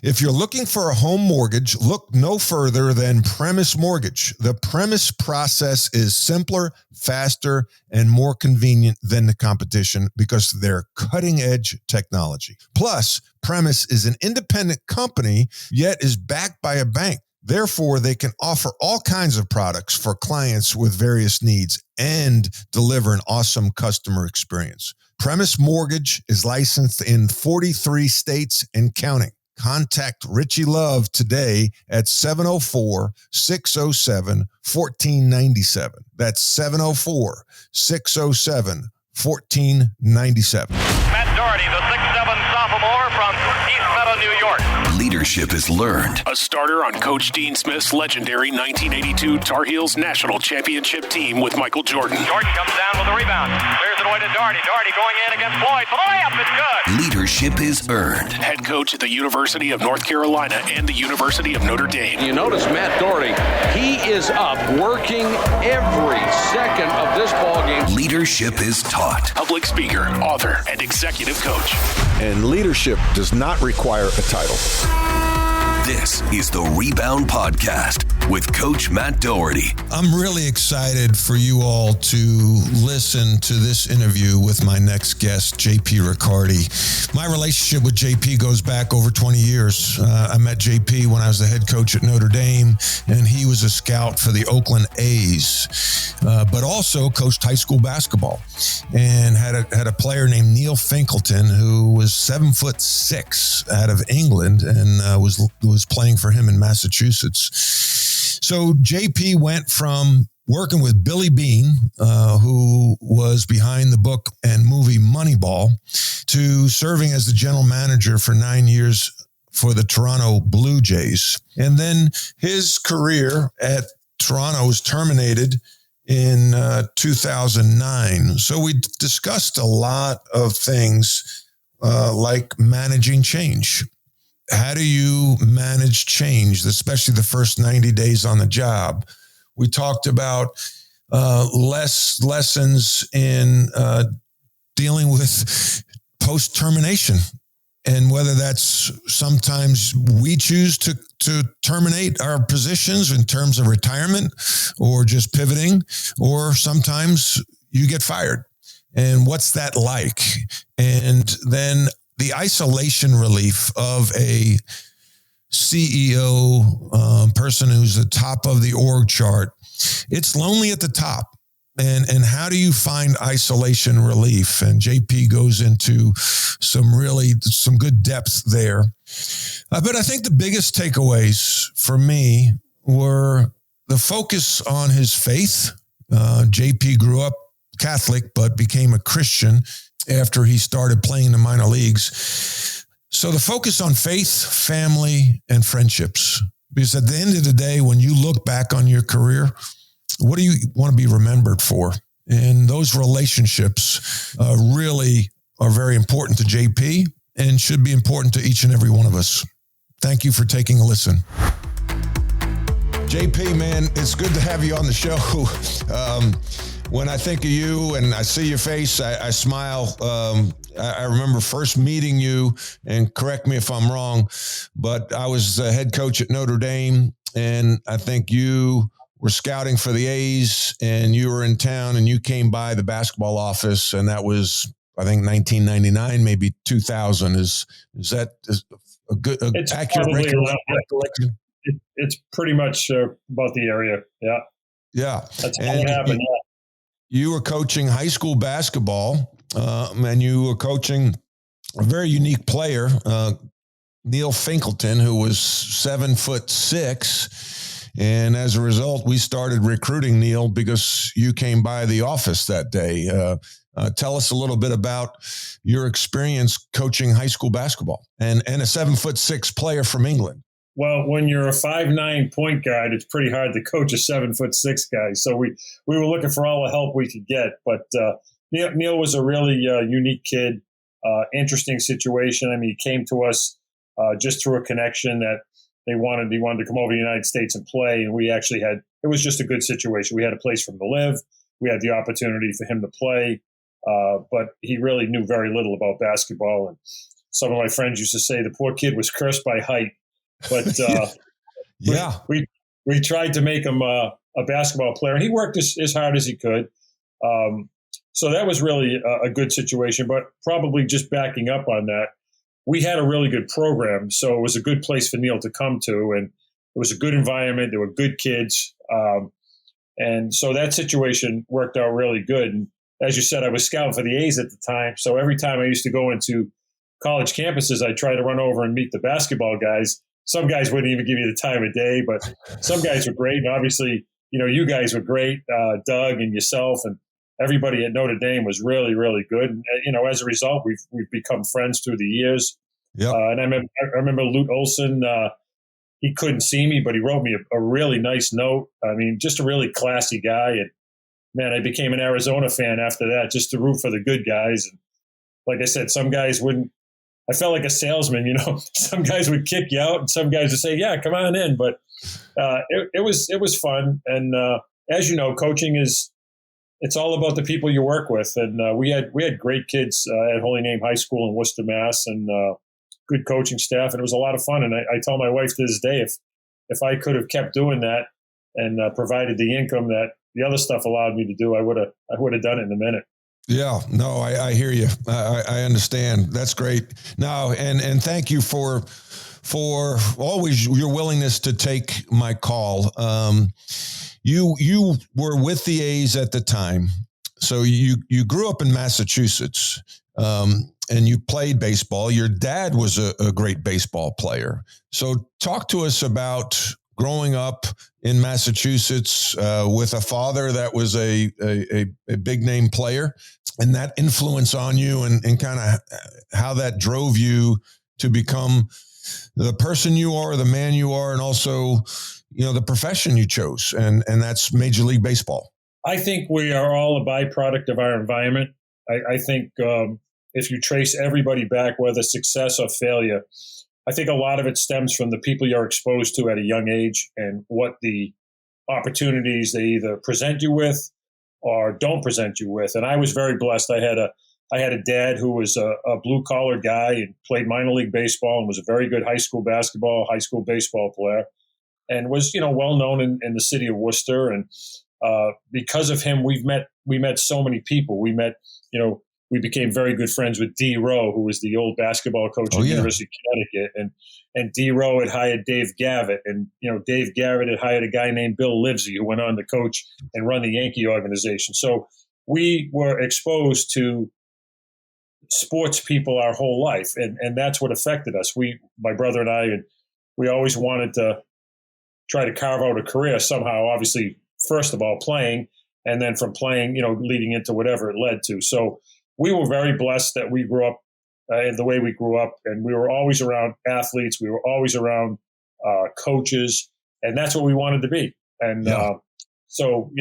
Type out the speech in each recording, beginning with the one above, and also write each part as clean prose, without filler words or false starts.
If you're looking for a home mortgage, look no further than Premise Mortgage. The Premise process is simpler, faster, and more convenient than the competition because of their cutting-edge technology. Plus, Premise is an independent company, yet is backed by a bank. Therefore, they can offer all kinds of products for clients with various needs and deliver an awesome customer experience. Premise Mortgage is licensed in 43 states and counting. Contact Richie Love today at 704-607-1497. That's 704-607-1497. Matt Doherty, the 6'7" sophomore from East Meadow, New York. Leadership is learned. A starter on Coach Dean Smith's legendary 1982 Tar Heels National Championship team with Michael Jordan. Jordan comes down with a rebound. Clears it away to Doherty. Doherty going in against Floyd. For the layup, it's good. Leadership is earned. Head coach at the University of North Carolina and the University of Notre Dame. You notice Matt Doherty, he is up working every second of this ball game. Leadership is taught. Public speaker, author, and executive coach. And leadership does not require a title. This is the Rebound Podcast with Coach Matt Doherty. I'm really excited for you all to listen to this interview with my next guest, JP Ricciardi. My relationship with JP goes back over 20 years. I met JP when I was the head coach at Notre Dame, and he was a scout for the Oakland A's, but also coached high school basketball and had a player named Neil Finkleton who was 7'6" out of England and was playing for him in Massachusetts. So JP went from working with Billy Beane, who was behind the book and movie Moneyball, to serving as the general manager for 9 years for the Toronto Blue Jays. And then his career at Toronto was terminated in 2009. So we discussed a lot of things like managing change. How do you manage change, especially the first 90 days on the job? We talked about lessons in dealing with post-termination and whether that's sometimes we choose to terminate our positions in terms of retirement or just pivoting, or sometimes you get fired. And what's that like? And then the isolation relief of a CEO, person who's the top of the org chart. It's lonely at the top. And how do you find isolation relief? And JP goes into some good depth there. But I think the biggest takeaways for me were the focus on his faith. JP grew up Catholic, but became a Christian after he started playing in the minor leagues. So the focus on faith, family, and friendships. Because at the end of the day, when you look back on your career, what do you want to be remembered for? And those relationships really are very important to JP and should be important to each and every one of us. Thank you for taking a listen. JP, man, it's good to have you on the show. When I think of you and I see your face, I smile. I remember first meeting you, and correct me if I'm wrong, but I was the head coach at Notre Dame, and I think you were scouting for the A's, and you were in town, and you came by the basketball office, and that was, I think, 1999, maybe 2000. Is that a good, accurate recollection? It's pretty much about the area. Yeah. Yeah. That's how it happened. Yeah. You were coaching high school basketball, and you were coaching a very unique player, Neil Finkleton, who was 7'6". And as a result, we started recruiting Neil because you came by the office that day. Tell us a little bit about your experience coaching high school basketball and a 7'6" player from England. Well, when you're a 5'9" point guard, it's pretty hard to coach a 7'6" guy. So we were looking for all the help we could get. But Neil was a really unique kid, interesting situation. I mean, he came to us just through a connection that he wanted to come over to the United States and play. And we actually it was just a good situation. We had a place for him to live. We had the opportunity for him to play. But he really knew very little about basketball. And some of my friends used to say the poor kid was cursed by height. But yeah, we tried to make him a basketball player, and he worked as hard as he could. So that was really a good situation. But probably just backing up on that, we had a really good program, so it was a good place for Neil to come to, and it was a good environment. There were good kids, and so that situation worked out really good. And as you said, I was scouting for the A's at the time, so every time I used to go into college campuses, I tried to run over and meet the basketball guys. Some guys wouldn't even give you the time of day, but some guys were great. And obviously, you guys were great, Doug and yourself, and everybody at Notre Dame was really, really good. And, as a result, we've become friends through the years. Yep. And I remember Luke Olson, he couldn't see me, but he wrote me a really nice note. I mean, just a really classy guy. And, man, I became an Arizona fan after that, just to root for the good guys. And like I said, some guys wouldn't. I felt like a salesman, Some guys would kick you out, and some guys would say, "Yeah, come on in." But it was fun, and as you know, coaching it's all about the people you work with. And we had great kids at Holy Name High School in Worcester, Mass, and good coaching staff, and it was a lot of fun. And I tell my wife to this day, if I could have kept doing that and provided the income that the other stuff allowed me to do, I would have done it in a minute. Yeah, no, I hear you. I understand. That's great. Now, and thank you for always your willingness to take my call. You were with the A's at the time, so you grew up in Massachusetts, and you played baseball. Your dad was a great baseball player. So talk to us about growing up in Massachusetts with a father that was a big name player, and that influence on you, and kind of how that drove you to become the person you are, the man you are, and also, the profession you chose, and that's Major League Baseball. I think we are all a byproduct of our environment. I think if you trace everybody back, whether success or failure, I think a lot of it stems from the people you're exposed to at a young age and what the opportunities they either present you with or don't present you with. And I was very blessed. I had a dad who was a blue collar guy and played minor league baseball and was a very good high school baseball player, and was well known in the city of Worcester. And because of him, we met so many people. We became very good friends with D. Rowe, who was the old basketball coach at the University of Connecticut. And D. Rowe had hired Dave Gavitt. And, Dave Gavitt had hired a guy named Bill Livesey, who went on to coach and run the Yankee organization. So we were exposed to sports people our whole life. And that's what affected us. My brother and I, we always wanted to try to carve out a career somehow, obviously, first of all, playing, and then from playing, leading into whatever it led to. So we were very blessed that we grew up in the way we grew up, and we were always around athletes. We were always around coaches, and that's what we wanted to be. And so,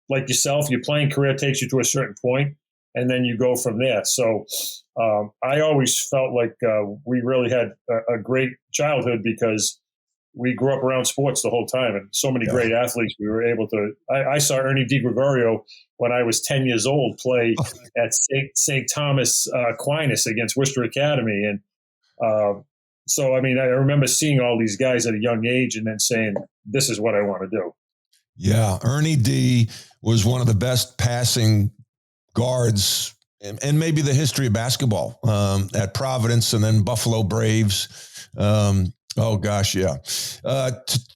like yourself, your playing career takes you to a certain point, and then you go from there. So I always felt like we really had a great childhood because we grew up around sports the whole time, and so many great athletes. We were able to. I saw Ernie DiGregorio when I was 10 years old play at St. Thomas Aquinas against Worcester Academy, and so I remember seeing all these guys at a young age, and then saying, "This is what I want to do." Yeah, Ernie D was one of the best passing guards and maybe the history of basketball at Providence and then Buffalo Braves. Oh gosh, yeah.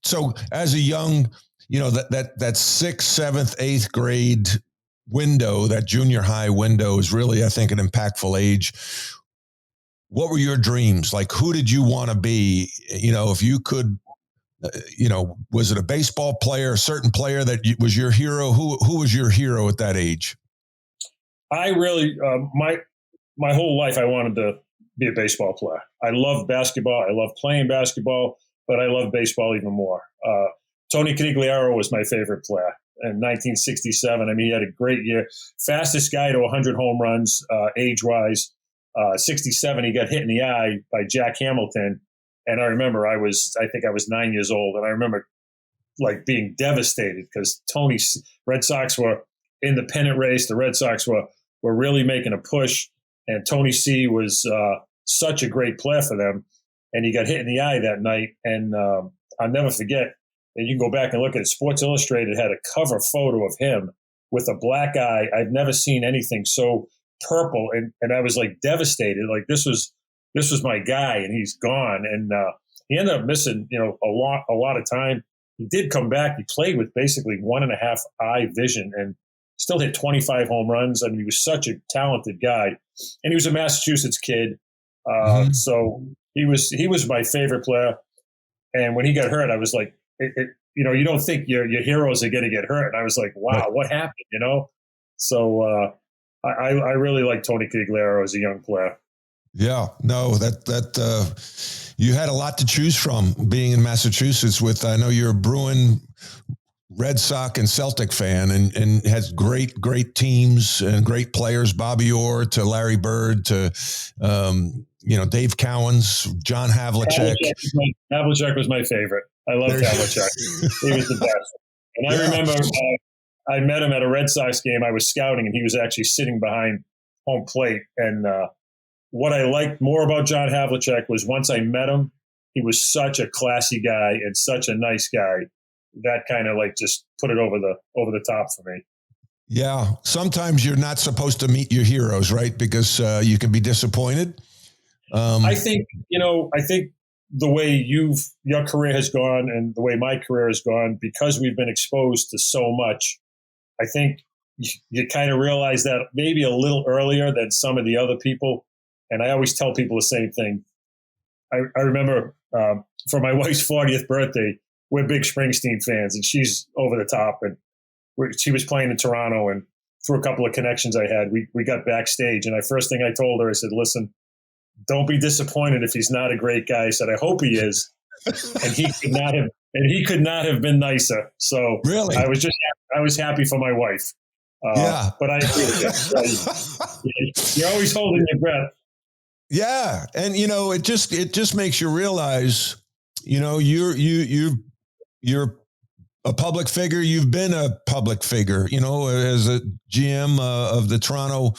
So as a young, that 6th, 7th, 8th grade window, that junior high window is really, I think, an impactful age. What were your dreams? Like, who did you want to be? If you could, was it a baseball player, a certain player that was your hero? Who was your hero at that age? I really, my whole life, I wanted to be a baseball player. I loved basketball. I loved playing basketball, but I loved baseball even more. Tony Conigliaro was my favorite player in 1967. He had a great year. Fastest guy to 100 home runs, age-wise. 67, he got hit in the eye by Jack Hamilton. And I remember I think I was 9 years old. And I remember being devastated because Tony's Red Sox were in the pennant race. The Red Sox were really making a push. And Tony C was such a great player for them. And he got hit in the eye that night. And I'll never forget, and you can go back and look at it, Sports Illustrated had a cover photo of him with a black eye. I've never seen anything so purple. And I was like devastated. Like this was my guy, and he's gone. And he ended up missing, a lot of time. He did come back. He played with basically 1.5 eye vision and still hit 25 home runs. I mean, he was such a talented guy, and he was a Massachusetts kid. So he was my favorite player. And when he got hurt, I was like, you don't think your heroes are going to get hurt. And I was like, wow, what happened? So I really like Tony Conigliaro as a young player. Yeah, no, that you had a lot to choose from being in Massachusetts with, I know you're a Bruin, Red Sox and Celtic fan, and has great teams and great players, Bobby Orr to Larry Bird to, Dave Cowens, John Havlicek. Havlicek was my favorite. I loved Havlicek. He was the best. And I remember I met him at a Red Sox game. I was scouting, and he was actually sitting behind home plate. And what I liked more about John Havlicek was once I met him, he was such a classy guy and such a nice guy. That kind of like just put it over the top for me. Yeah. Sometimes you're not supposed to meet your heroes, right? Because you can be disappointed. I think the way your career has gone and the way my career has gone, because we've been exposed to so much, I think you kind of realize that maybe a little earlier than some of the other people. And I always tell people the same thing. I remember for my wife's 40th birthday, we're big Springsteen fans, and she's over the top. And she was playing in Toronto, and through a couple of connections I had, we got backstage. And first thing I told her, I said, listen, don't be disappointed if he's not a great guy. I said, I hope he is. And he could not have been nicer. So really, I was happy for my wife. Yeah. But I agree with you. You're always holding your breath. Yeah. And, it just makes you realize, you're a public figure. You've been a public figure, as a GM of the Toronto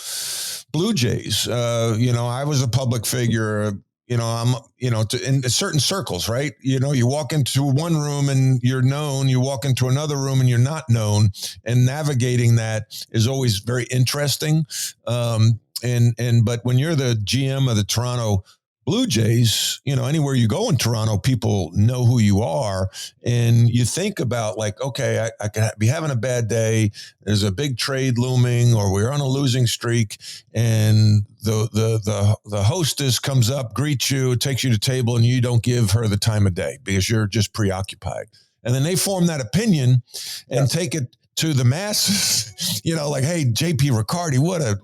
Blue Jays. I was a public figure, I'm, in certain circles, right? You walk into one room and you're known, you walk into another room and you're not known, and navigating that is always very interesting. But when you're the GM of the Toronto Blue Jays, anywhere you go in Toronto, people know who you are. And you think about like, okay, I could be having a bad day. There's a big trade looming, or we're on a losing streak. And the hostess comes up, greets you, takes you to table, and you don't give her the time of day because you're just preoccupied. And then they form that opinion and take it to the masses, like, hey, JP Ricciardi,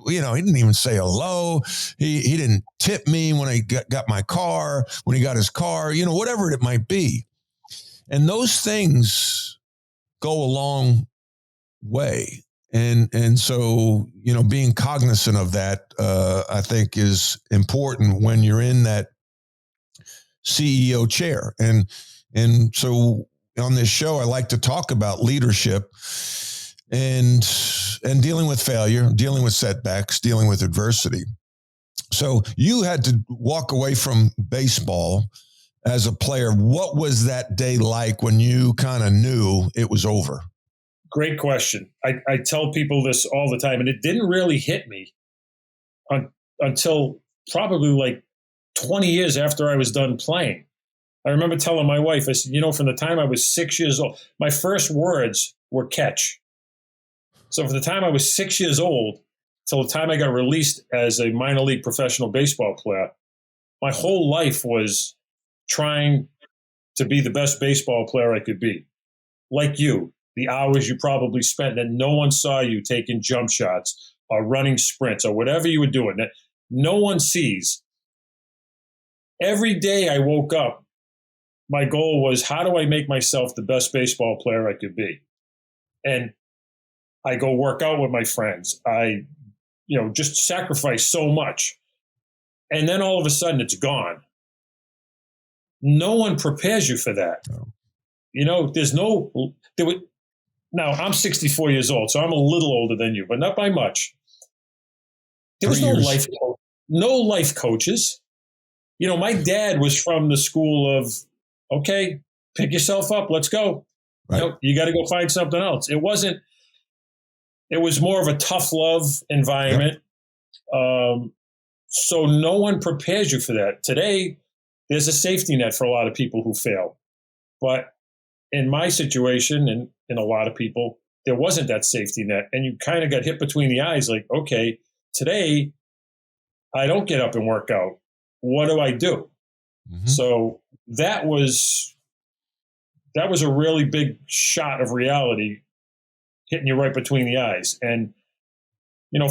he didn't even say hello. He didn't tip me when I got my car, when he got his car, whatever it might be. And those things go a long way. And so, being cognizant of that, I think is important when you're in that CEO chair. And so on this show, I like to talk about leadership and dealing with failure, dealing with setbacks, dealing with adversity. So you had to walk away from baseball as a player. What was that day like when you kind of knew it was over? Great question. I tell people this all the time, and it didn't really hit me until probably like 20 years after I was done playing. I remember telling my wife, I said, from the time I was 6 years old, my first words were catch. So from the time I was 6 years old till the time I got released as a minor league professional baseball player, my whole life was trying to be the best baseball player I could be. Like you, the hours you probably spent that no one saw you taking jump shots or running sprints or whatever you were doing that no one sees. Every day I woke up, my goal was, how do I make myself the best baseball player I could be? And I go work out with my friends. I, just sacrifice so much. And then all of a sudden it's gone. No one prepares you for that. Now I'm 64 years old, so I'm a little older than you, but not by much. There was no life coaches. my dad was from the school of, okay, pick yourself up, let's go. Right. You got to go find something else. It was more of a tough love environment. Yep. So no one prepares you for that. Today, there's a safety net for a lot of people who fail. But in my situation, and in a lot of people, there wasn't that safety net. And you kind of got hit between the eyes like, okay, today, I don't get up and work out. What do I do? Mm-hmm. So that was a really big shot of reality hitting you right between the eyes. And,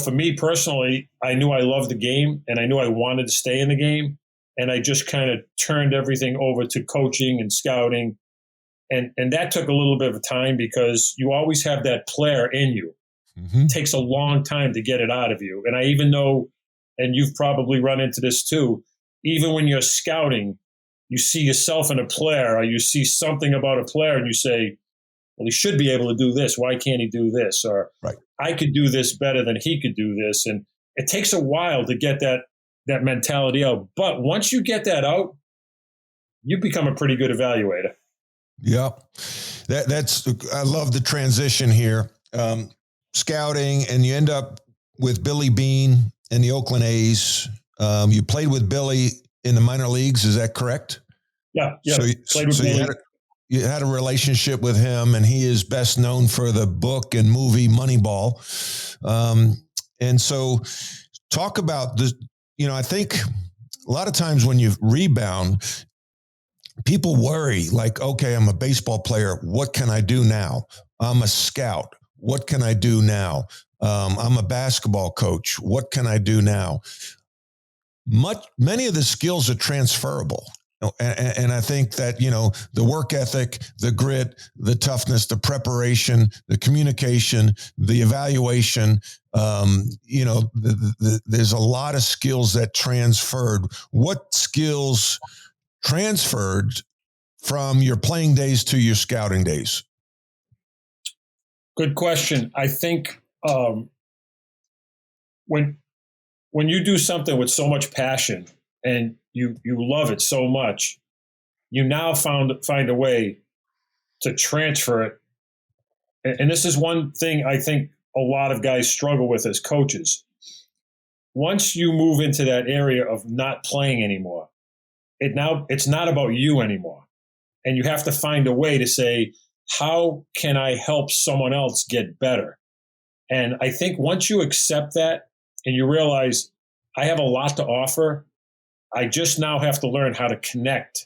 for me personally, I knew I loved the game and I knew I wanted to stay in the game. And I just kind of turned everything over to coaching and scouting. And that took a little bit of time because you always have that player in you. Mm-hmm. It takes a long time to get it out of you. And I even know, and you've probably run into this too, even when you're scouting, you see yourself in a player or you see something about a player and you say, well, he should be able to do this. Why can't he do this? Or right. I could do this better than he could do this. And it takes a while to get that mentality out. But once you get that out, you become a pretty good evaluator. Yeah. I love the transition here. Scouting, and you end up with Billy Beane and the Oakland A's. You played with Billy in the minor leagues. Is that correct? Yeah. So Billy. You had a relationship with him, and he is best known for the book and movie Moneyball. And so talk about this. I think a lot of times when you rebound, people worry like, okay, I'm a baseball player. What can I do now? I'm a scout. What can I do now? I'm a basketball coach. What can I do now? Many of the skills are transferable. And I think that, the work ethic, the grit, the toughness, the preparation, the communication, the evaluation, there's a lot of skills that transferred. What skills transferred from your playing days to your scouting days? Good question. I think when you do something with so much passion and you love it so much, you now find a way to transfer it. And this is one thing I think a lot of guys struggle with as coaches. Once you move into that area of not playing anymore, it's not about you anymore. And you have to find a way to say, how can I help someone else get better? And I think once you accept that and you realize I have a lot to offer, I just now have to learn how to connect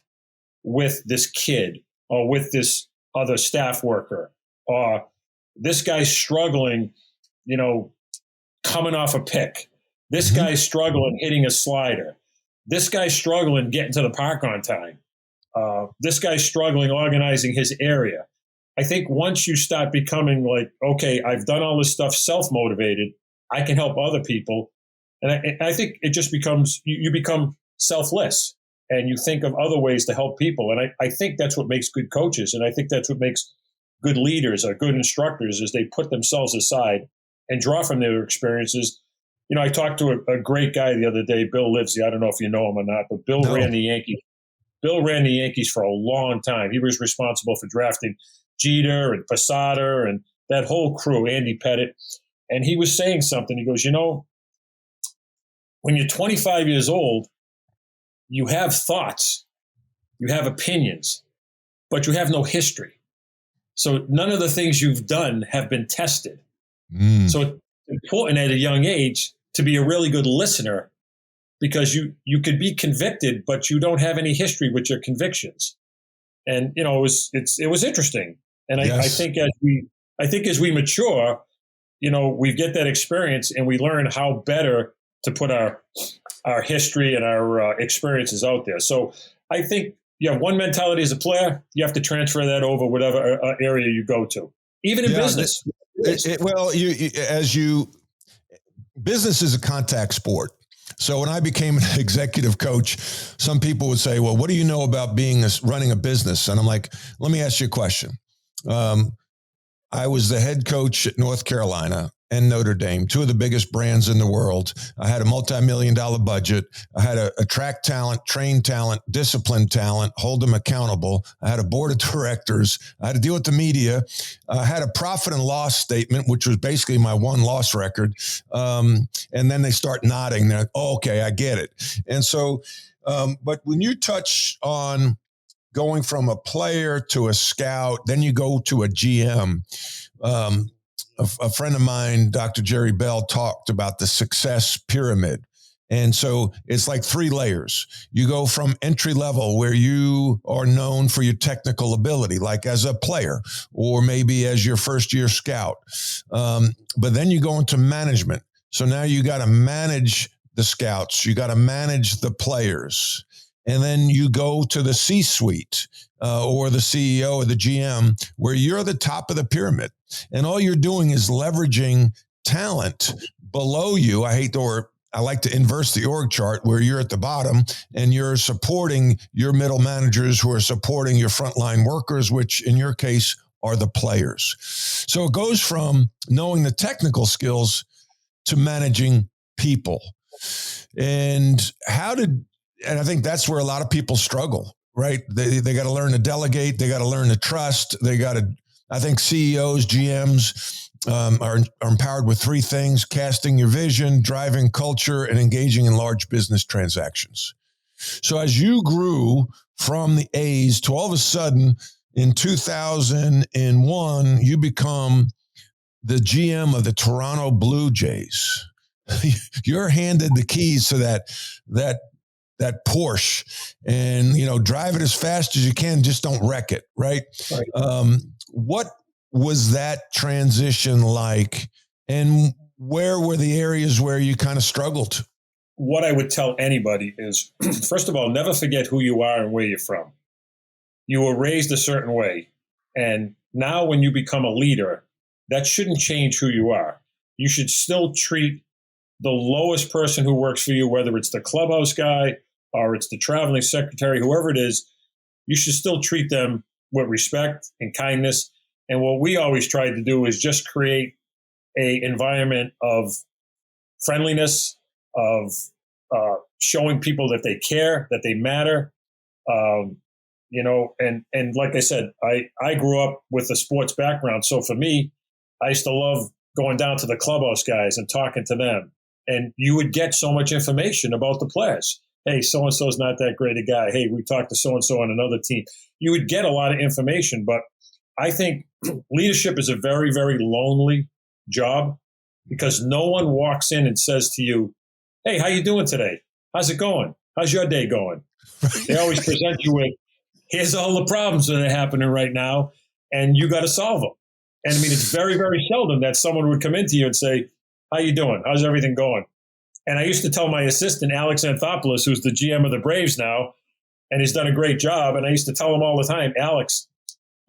with this kid or with this other staff worker, or this guy's struggling, coming off a pick. This mm-hmm. guy's struggling hitting a slider. This guy's struggling getting to the park on time. This guy's struggling organizing his area. I think once you start becoming like, okay, I've done all this stuff self-motivated, I can help other people. And I think it just becomes, you become selfless and you think of other ways to help people. And I think that's what makes good coaches. And I think that's what makes good leaders or good instructors is they put themselves aside and draw from their experiences. I talked to a great guy the other day, Bill Livesey. I don't know if you know him or not, but Bill ran the Yankees. Bill ran the Yankees for a long time. He was responsible for drafting Jeter and Posada and that whole crew, Andy Pettit. And he was saying something. He goes, when you're 25 years old, you have thoughts, you have opinions, but you have no history. So none of the things you've done have been tested. So it's important at a young age to be a really good listener because you could be convicted, but you don't have any history with your convictions. And, it was interesting. And yes. I think as we mature, we get that experience and we learn how better to put our history and our experiences out there. So I think you have one mentality as a player, you have to transfer that over whatever area you go to, even in business. Business is a contact sport. So when I became an executive coach, some people would say, well, what do you know about running a business? And I'm like, let me ask you a question. I was the head coach at North Carolina. and Notre Dame, two of the biggest brands in the world. I had a multi-million-dollar budget. I had to attract talent, train talent, discipline talent, hold them accountable. I had a board of directors. I had to deal with the media. I had a profit and loss statement, which was basically my one loss record. And then they start nodding. They're like, oh, okay, I get it. And so, but when you touch on going from a player to a scout, then you go to a GM, a friend of mine, Dr. Jerry Bell, talked about the success pyramid. And so it's like 3 layers. You go from entry level, where you are known for your technical ability, like as a player or maybe as your first year scout. But then you go into management. So now you got to manage the scouts. You got to manage the players. And then you go to the C-suite or the CEO or the GM, where you're the top of the pyramid. And all you're doing is leveraging talent below you. I like to inverse the org chart, where you're at the bottom and you're supporting your middle managers who are supporting your frontline workers, which in your case are the players. So it goes from knowing the technical skills to managing people. And I think that's where a lot of people struggle, right? They got to learn to delegate. They got to learn to trust. I think CEOs, GMs are empowered with 3 things: casting your vision, driving culture, and engaging in large business transactions. So as you grew from the A's to all of a sudden in 2001, you become the GM of the Toronto Blue Jays. You're handed the keys to that Porsche, and, drive it as fast as you can. Just don't wreck it. Right. What was that transition like, and where were the areas where you kind of struggled? What I would tell anybody is, first of all, never forget who you are and where you're from. You were raised a certain way. And now when you become a leader, that shouldn't change who you are. You should still treat the lowest person who works for you, whether it's the clubhouse guy or it's the traveling secretary, whoever it is, you should still treat them with respect and kindness. And what we always tried to do is just create an environment of friendliness, of showing people that they care, that they matter. And like I said, I grew up with a sports background. So for me, I used to love going down to the clubhouse guys and talking to them. And you would get so much information about the players. Hey, so-and-so's not that great a guy. Hey, we talked to so-and-so on another team. You would get a lot of information, but I think leadership is a very, very lonely job, because no one walks in and says to you, hey, how you doing today? How's it going? How's your day going? They always present you with, here's all the problems that are happening right now, and you got to solve them. And I mean, it's very, very seldom that someone would come into you and say, how you doing? How's everything going? And I used to tell my assistant, Alex Anthopoulos, who's the GM of the Braves now, and he's done a great job. And I used to tell him all the time, Alex,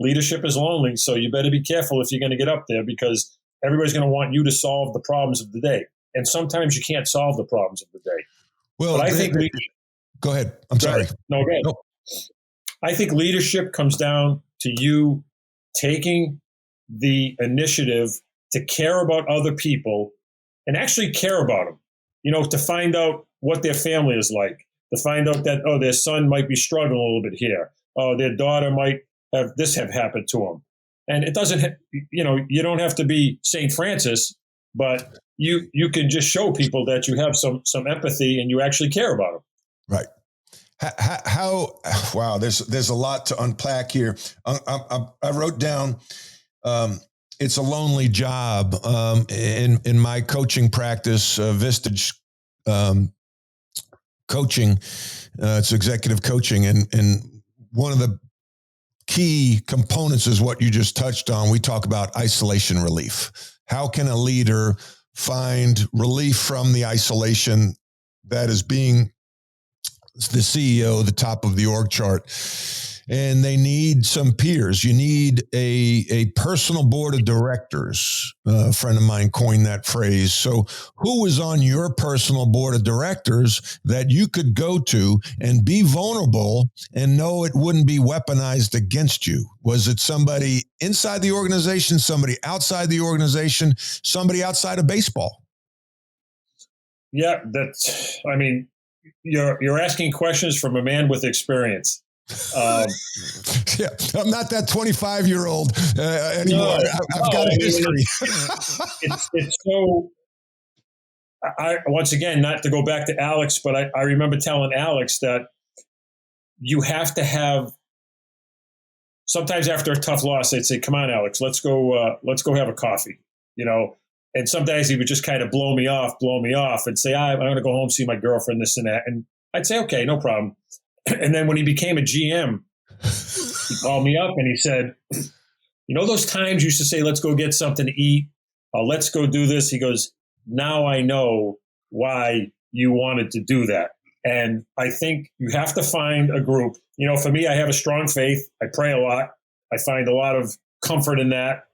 leadership is lonely, so you better be careful if you're going to get up there, because everybody's going to want you to solve the problems of the day. And sometimes you can't solve the problems of the day. Well, but I think go ahead. I'm sorry. No, go ahead. No. I think leadership comes down to you taking the initiative to care about other people and actually care about them, to find out what their family is like, to find out that, their son might be struggling a little bit here. Their daughter might have happened to them. And it doesn't, you don't have to be St. Francis, but you can just show people that you have some empathy and you actually care about them. Right. Wow, there's a lot to unpack here. I wrote down, it's a lonely job. In my coaching practice, Vistage coaching, it's executive coaching. And one of the key components is what you just touched on. We talk about isolation relief. How can a leader find relief from the isolation that is being the CEO, the top of the org chart? and they need some peers. You need a personal board of directors. A friend of mine coined that phrase. So who was on your personal board of directors that you could go to and be vulnerable and know it wouldn't be weaponized against you? Was it somebody inside the organization, somebody outside the organization, somebody outside of baseball? Yeah, you're asking questions from a man with experience. Yeah, I'm not that 25-year-old anymore. I've got a history. It's so. Once again, not to go back to Alex, but I remember telling Alex that you have to have. Sometimes after a tough loss, they'd say, "Come on, Alex, let's go have a coffee," And sometimes he would just kind of blow me off, and say, "I'm going to go home, see my girlfriend, this and that." And I'd say, "Okay, no problem." And then when he became a GM, he called me up and he said, those times you used to say, "Let's go get something to eat. Let's go do this." He goes, "Now I know why you wanted to do that." And I think you have to find a group. For me, I have a strong faith. I pray a lot. I find a lot of comfort in that.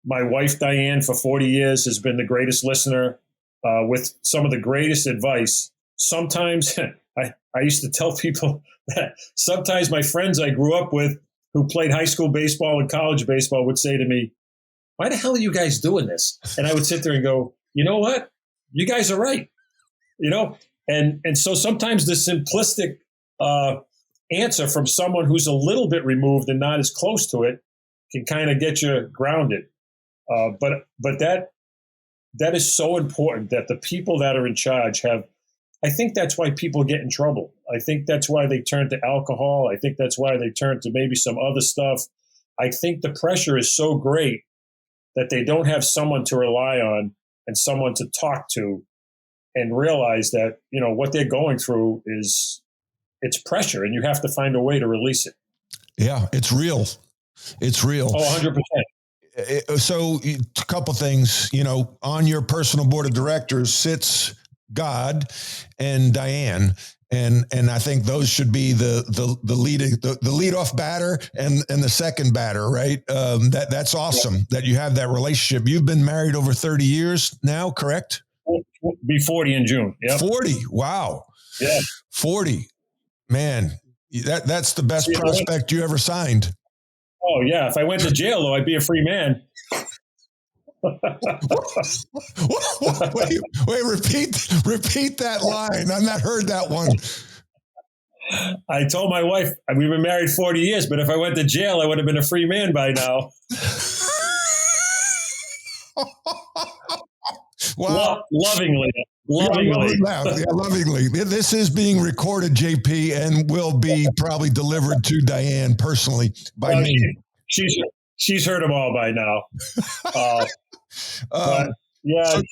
My wife, Diane, for 40 years has been the greatest listener with some of the greatest advice. Sometimes I used to tell people that sometimes my friends I grew up with who played high school baseball and college baseball would say to me, "Why the hell are you guys doing this?" And I would sit there and go, "You know what? You guys are right." And so sometimes the simplistic answer from someone who's a little bit removed and not as close to it can kind of get you grounded. But that is so important that the people that are in charge have. I think that's why people get in trouble. I think that's why they turn to alcohol. I think that's why they turn to maybe some other stuff. I think the pressure is so great that they don't have someone to rely on and someone to talk to and realize that, what they're going through it's pressure and you have to find a way to release it. Yeah, it's real. It's real. Oh, 100%. So a couple things, on your personal board of directors sits God and Diane. And I think those should be the leadoff batter and the second batter, right? That's awesome that you have that relationship. You've been married over 30 years now, correct? Be 40 in June. Yep. 40. Wow. Yeah. 40. Man, that's the best prospect you ever signed. Oh yeah. If I went to jail though, I'd be a free man. Wait, repeat that line. I've not heard that one. I told my wife, we've been married 40 years, but if I went to jail, I would have been a free man by now. Wow. Lovingly. Yeah, lovingly. This is being recorded, JP, and will be probably delivered to Diane personally by me. She's heard them all by now. But yeah.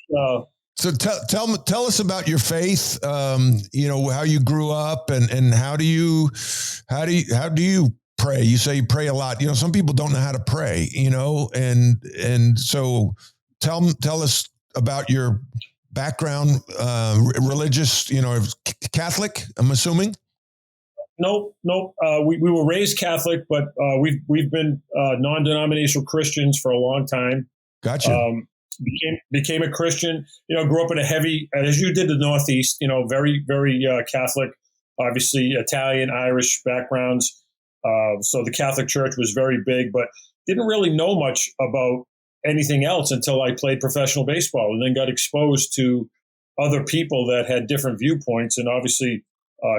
So tell us about your faith. How you grew up and how do you pray? You say you pray a lot. Some people don't know how to pray. And so tell us about your background. Religious. Catholic. I'm assuming. Nope. We were raised Catholic, but we've been non-denominational Christians for a long time. Gotcha. Became a Christian. Grew up in a heavy, as you did, the Northeast. Very, very Catholic. Obviously, Italian, Irish backgrounds. So the Catholic Church was very big, but didn't really know much about anything else until I played professional baseball, and then got exposed to other people that had different viewpoints, and obviously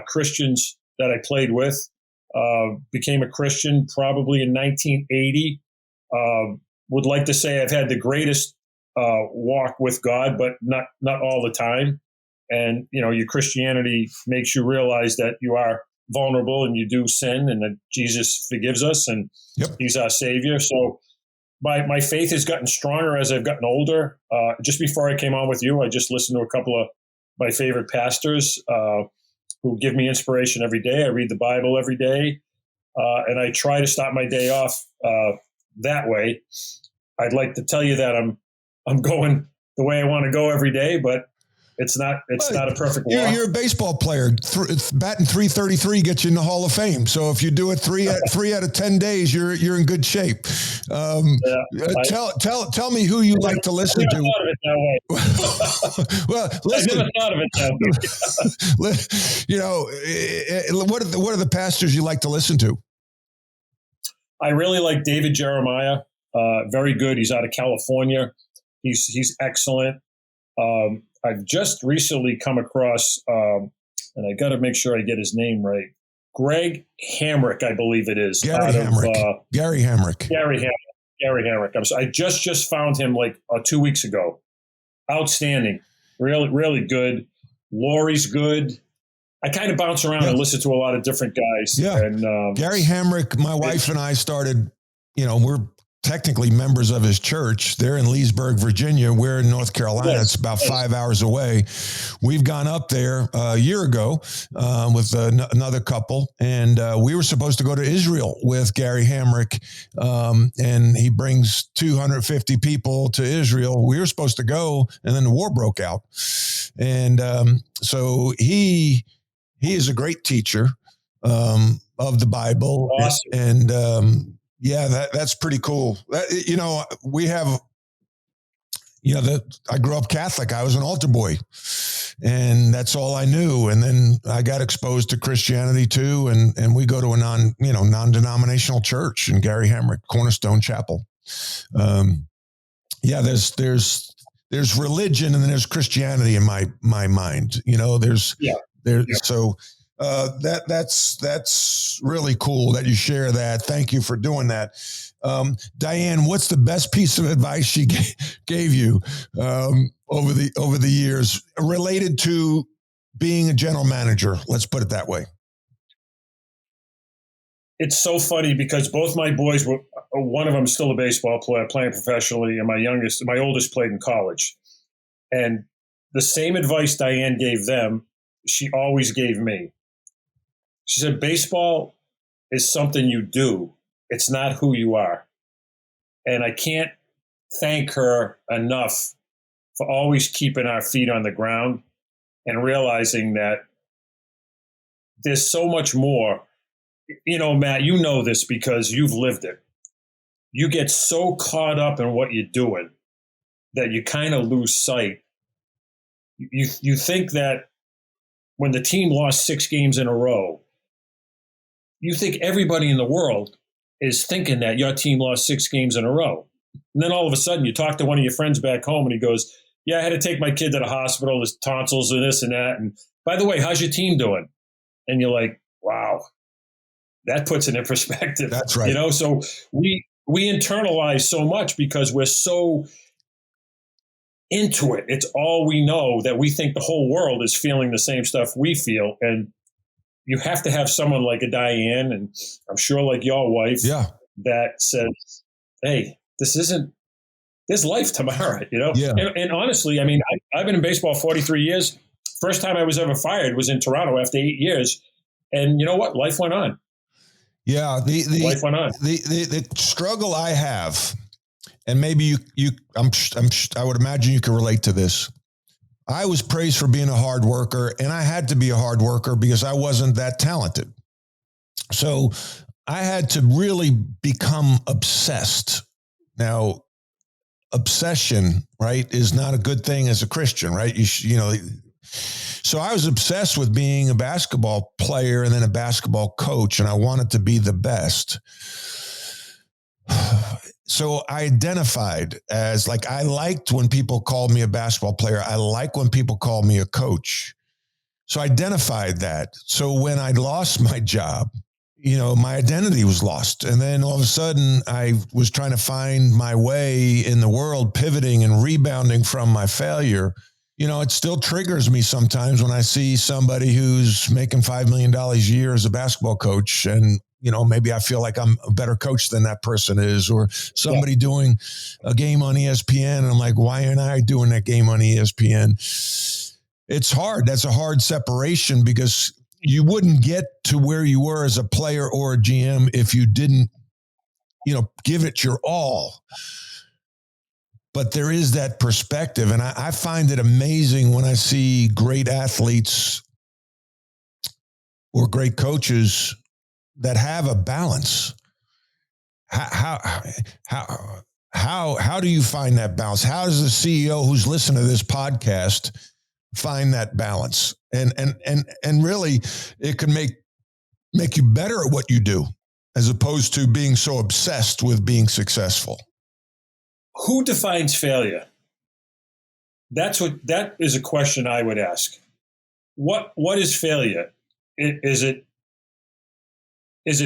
Christians that I played with. Became a Christian probably in 1980. Would like to say I've had the greatest walk with God, but not all the time. And, your Christianity makes you realize that you are vulnerable and you do sin and that Jesus forgives us and He's our Savior. So my faith has gotten stronger as I've gotten older. Just before I came on with you, I just listened to a couple of my favorite pastors who give me inspiration every day. I read the Bible every day, and I try to start my day off that way. I'd like to tell you that I'm going the way I want to go every day, but It's not a perfect walk. You're a baseball player. Batting .333 gets you in the Hall of Fame. So if you do it three out of 10 days, you're in good shape. Tell me who you like to listen to. I never thought of it that way. Well, listen. I never thought of it that way. What are the pastors you like to listen to? I really like David Jeremiah. Very good. He's out of California. He's excellent. I've just recently come across, and I got to make sure I get his name right. Greg Hamrick, I believe it is. Gary Hamrick. I just found him like 2 weeks ago. Outstanding. Really, really good. Lori's good. I kind of bounce around and listen to a lot of different guys. Yeah. And Gary Hamrick, my wife and I started, we're technically members of his church. They're in Leesburg, Virginia. We're in North Carolina. Yes. It's about 5 hours away. We've gone up there a year ago with another couple, and we were supposed to go to Israel with Gary Hamrick, and he brings 250 people to Israel. We were supposed to go, and then the war broke out. And so he is a great teacher of the Bible. Awesome. And that's pretty cool. We have, I grew up Catholic. I was an altar boy, and that's all I knew. And then I got exposed to Christianity too. And we go to a non-denominational church in Gary Hamrick, Cornerstone Chapel. There's religion and then there's Christianity in my mind. So that's really cool that you share that. Thank you for doing that. Diane, what's the best piece of advice she gave you over the years related to being a general manager? Let's put it that way. It's so funny because both my boys were, one of them is still a baseball player playing professionally, and my oldest played in college. And the same advice Diane gave them, she always gave me. She said, baseball is something you do. It's not who you are. And I can't thank her enough for always keeping our feet on the ground and realizing that there's so much more. Matt, you know this because you've lived it. You get so caught up in what you're doing that you kind of lose sight. You think that when the team lost 6 games in a row, you think everybody in the world is thinking that your team lost 6 games in a row. And then all of a sudden you talk to one of your friends back home and he goes, yeah, I had to take my kid to the hospital, there's tonsils and this and that. And by the way, how's your team doing? And you're like, wow, that puts it in perspective. That's right. So we internalize so much because we're so into it. It's all we know that we think the whole world is feeling the same stuff we feel. And you have to have someone like a Diane, and I'm sure like your wife, that says, hey, there's life tomorrow, Yeah. And honestly, I mean, I've been in baseball 43 years. First time I was ever fired was in Toronto after 8 years. And you know what? Life went on. Yeah. Life went on. The struggle I have, and maybe I would imagine you can relate to this. I was praised for being a hard worker, and I had to be a hard worker because I wasn't that talented. So I had to really become obsessed. Now, obsession, right, is not a good thing as a Christian, right? So I was obsessed with being a basketball player and then a basketball coach, and I wanted to be the best. So I identified as I liked when people called me a basketball player. I like when people called me a coach. So I identified that. So when I lost my job, my identity was lost. And then all of a sudden I was trying to find my way in the world, pivoting and rebounding from my failure. It still triggers me sometimes when I see somebody who's making $5 million a year as a basketball coach, and maybe I feel like I'm a better coach than that person is, or somebody doing a game on ESPN. And I'm like, why aren't I doing that game on ESPN? It's hard. That's a hard separation because you wouldn't get to where you were as a player or a GM if you didn't, give it your all. But there is that perspective. And I find it amazing when I see great athletes or great coaches that have a balance. How do you find that balance? How does the CEO who's listening to this podcast find that balance? And really, it can make you better at what you do, as opposed to being so obsessed with being successful. Who defines failure? That is a question I would ask. What is failure? Is it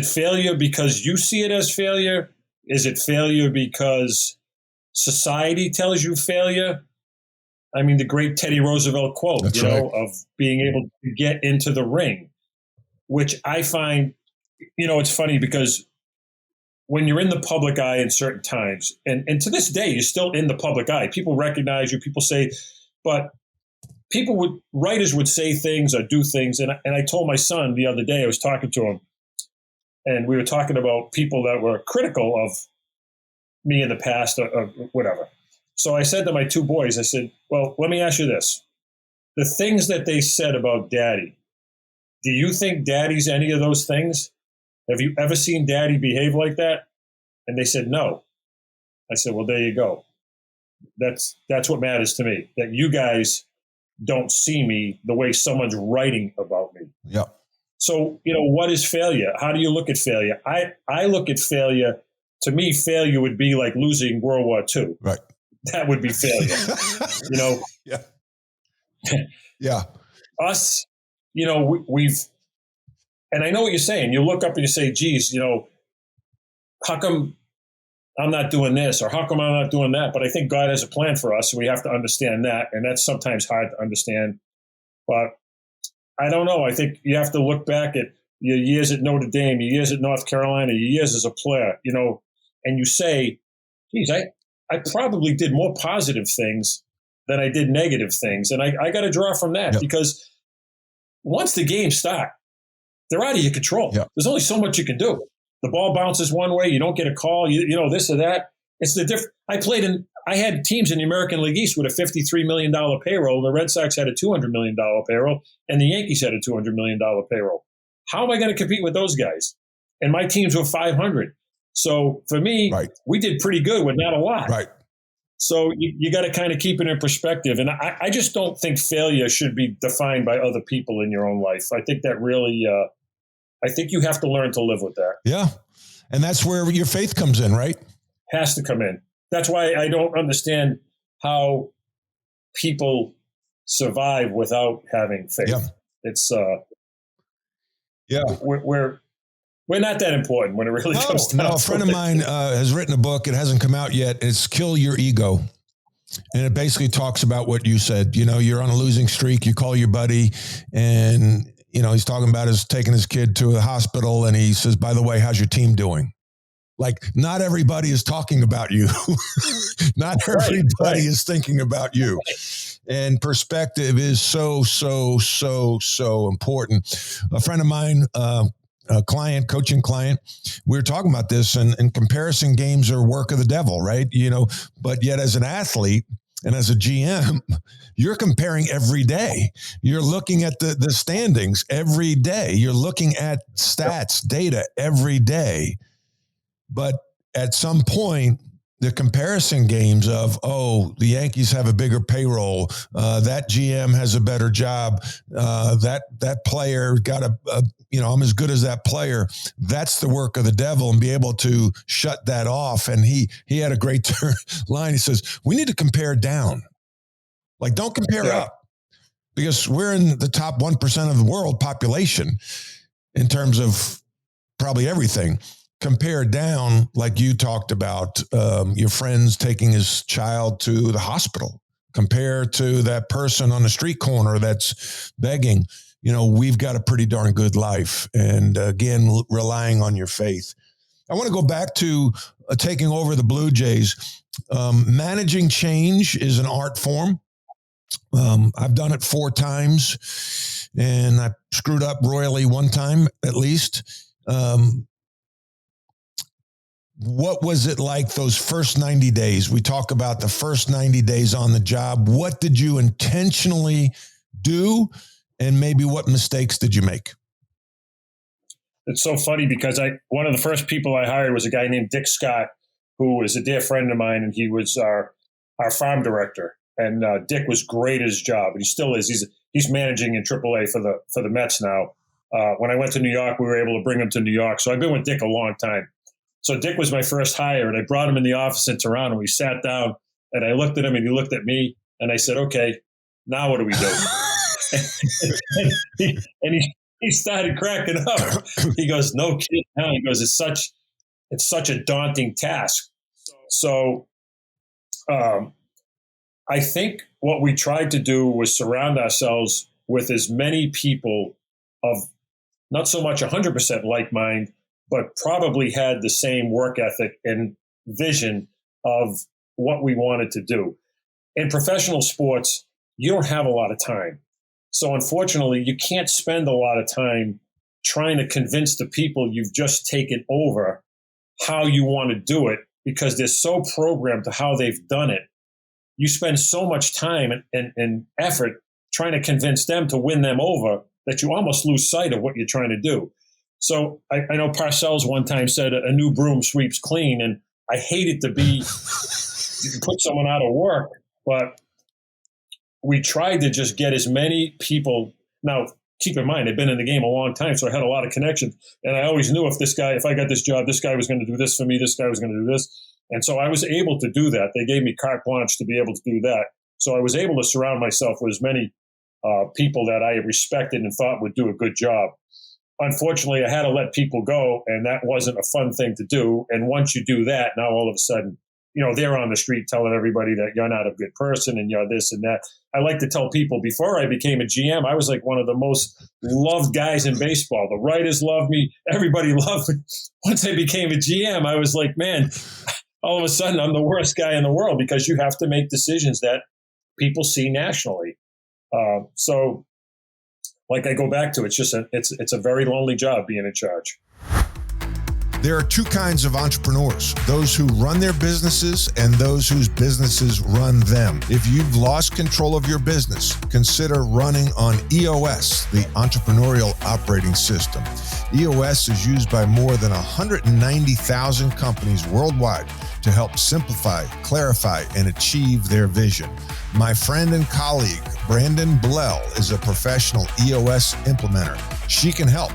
failure because you see it as failure? Is it failure because society tells you failure? I mean, the great Teddy Roosevelt quote, That's right. of being able to get into the ring, which I find, it's funny because when you're in the public eye in certain times, and to this day, you're still in the public eye. People recognize you, people say, but writers would say things or do things. And I told my son the other day, I was talking to him, and we were talking about people that were critical of me in the past or whatever. So I said to my two boys, I said, well, let me ask you this. The things that they said about Daddy, do you think Daddy's any of those things? Have you ever seen Daddy behave like that? And they said, no. I said, well, there you go. That's what matters to me, that you guys don't see me the way someone's writing about me. Yeah. So, what is failure? How do you look at failure? I look at failure. To me, failure would be like losing World War II. Right. That would be failure. Yeah. Yeah. Us, we've, and I know what you're saying. You look up and you say, geez, how come I'm not doing this, or how come I'm not doing that? But I think God has a plan for us, so we have to understand that. And that's sometimes hard to understand. But I don't know. I think you have to look back at your years at Notre Dame, your years at North Carolina, your years as a player, and you say, geez, I probably did more positive things than I did negative things. And I got to draw from that, because once the games start, they're out of your control. Yep. There's only so much you can do. The ball bounces one way, you don't get a call, this or that. It's the different. I had teams in the American League East with a $53 million payroll. The Red Sox had a $200 million payroll, and the Yankees had a $200 million payroll. How am I going to compete with those guys? And my teams were 500. So for me, we did pretty good with not a lot. Right. So you got to kind of keep it in perspective. And I just don't think failure should be defined by other people in your own life. I think that really, I think you have to learn to live with that. Yeah. And that's where your faith comes in, right? Has to come in. That's why I don't understand how people survive without having faith. Yeah. It's, we're not that important when it really comes down to it. A friend of mine has written a book. It hasn't come out yet. It's Kill Your Ego. And it basically talks about what you said. You're on a losing streak. You call your buddy, and, he's talking about taking his kid to a hospital. And he says, by the way, how's your team doing? Like, not everybody is talking about you. Not everybody is thinking about you. And perspective is so, so, so, so important. A friend of mine, a coaching client, we were talking about this, and comparison games are work of the devil, right? But yet as an athlete and as a GM, you're comparing every day. You're looking at the standings every day. You're looking at stats, data every day. But at some point, the comparison games of, the Yankees have a bigger payroll, that GM has a better job, that player got I'm as good as that player. That's the work of the devil, and be able to shut that off. And he had a great line. He says, we need to compare down. Like, don't compare up, because we're in the top 1% of the world population in terms of probably everything. Compare down, like you talked about, your friends taking his child to the hospital. Compare to that person on the street corner that's begging. We've got a pretty darn good life. And again, relying on your faith. I want to go back to taking over the Blue Jays. Managing change is an art form. I've done it 4 times, and I screwed up royally one time at least. what was it like those first 90 days? We talk about the first 90 days on the job. What did you intentionally do? And maybe what mistakes did you make? It's so funny because one of the first people I hired was a guy named Dick Scott, who is a dear friend of mine, and he was our farm director. And Dick was great at his job, and he still is. He's managing in AAA for the Mets now. When I went to New York, we were able to bring him to New York. So I've been with Dick a long time. So Dick was my first hire, and I brought him in the office in Toronto. We sat down, and I looked at him, and he looked at me, and I said, "Okay, now what do we do?" and he started cracking up. He goes, "No kid." Now he goes, "It's such a daunting task." So, I think what we tried to do was surround ourselves with as many people of not so much 100% like mind, but probably had the same work ethic and vision of what we wanted to do. In professional sports, you don't have a lot of time. So unfortunately, you can't spend a lot of time trying to convince the people you've just taken over how you want to do it, because they're so programmed to how they've done it. You spend so much time and effort trying to convince them to win them over that you almost lose sight of what you're trying to do. So I know Parcells one time said a new broom sweeps clean, and I hated to put someone out of work, but we tried to just get as many people. Now, keep in mind, I've been in the game a long time, so I had a lot of connections. And I always knew if I got this job, this guy was going to do this for me, this guy was going to do this. And so I was able to do that. They gave me carte blanche to be able to do that. So I was able to surround myself with as many people that I respected and thought would do a good job. Unfortunately, I had to let people go, and that wasn't a fun thing to do. And once you do that, now all of a sudden, they're on the street telling everybody that you're not a good person and you're this and that. I like to tell people, before I became a GM, I was like one of the most loved guys in baseball. The writers loved me. Everybody loved me. Once I became a GM, I was like, man, all of a sudden I'm the worst guy in the world, because you have to make decisions that people see nationally. So like I go back to, it's a very lonely job being in charge. There are two kinds of entrepreneurs: those who run their businesses and those whose businesses run them. If you've lost control of your business, consider running on EOS, the Entrepreneurial Operating System. EOS is used by more than 190,000 companies worldwide to help simplify, clarify, and achieve their vision. My friend and colleague, Brandon Blell, is a professional EOS implementer. She can help.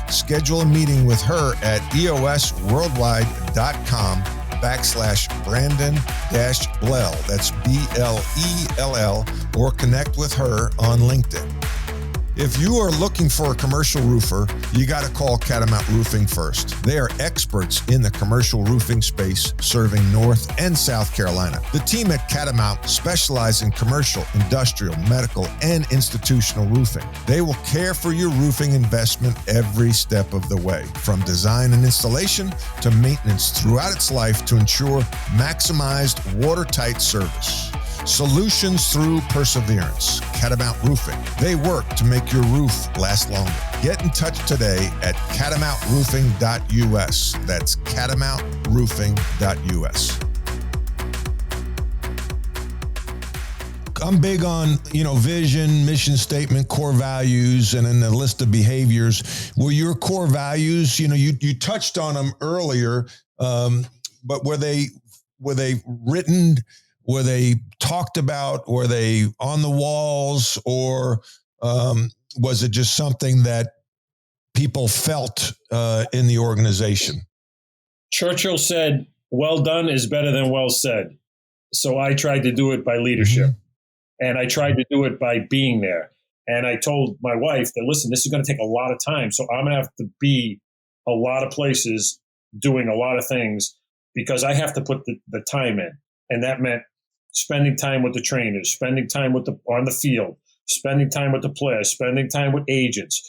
Schedule a meeting with her at eosworldwide.com/Brandon-Blell. That's BLELL, or connect with her on LinkedIn. If you are looking for a commercial roofer, you got to call Catamount Roofing first. They are experts in the commercial roofing space, serving North and South Carolina. The team at Catamount specialize in commercial, industrial, medical, and institutional roofing. They will care for your roofing investment every step of the way, from design and installation to maintenance throughout its life, to ensure maximized watertight service. Solutions through perseverance. Catamount Roofing. They work to make your roof last longer. Get in touch today at catamountroofing.us. That's catamountroofing.us. I'm big on, vision, mission statement, core values, and then the list of behaviors. Were your core values, you touched on them earlier, but were they written? Were they talked about? Were they on the walls? Or was it just something that people felt in the organization? Churchill said, "Well done is better than well said." So I tried to do it by leadership. Mm-hmm. And I tried to do it by being there. And I told my wife that, listen, this is going to take a lot of time. So I'm going to have to be a lot of places doing a lot of things, because I have to put the time in. And that meant spending time with the trainers, spending time on the field, spending time with the players, spending time with agents.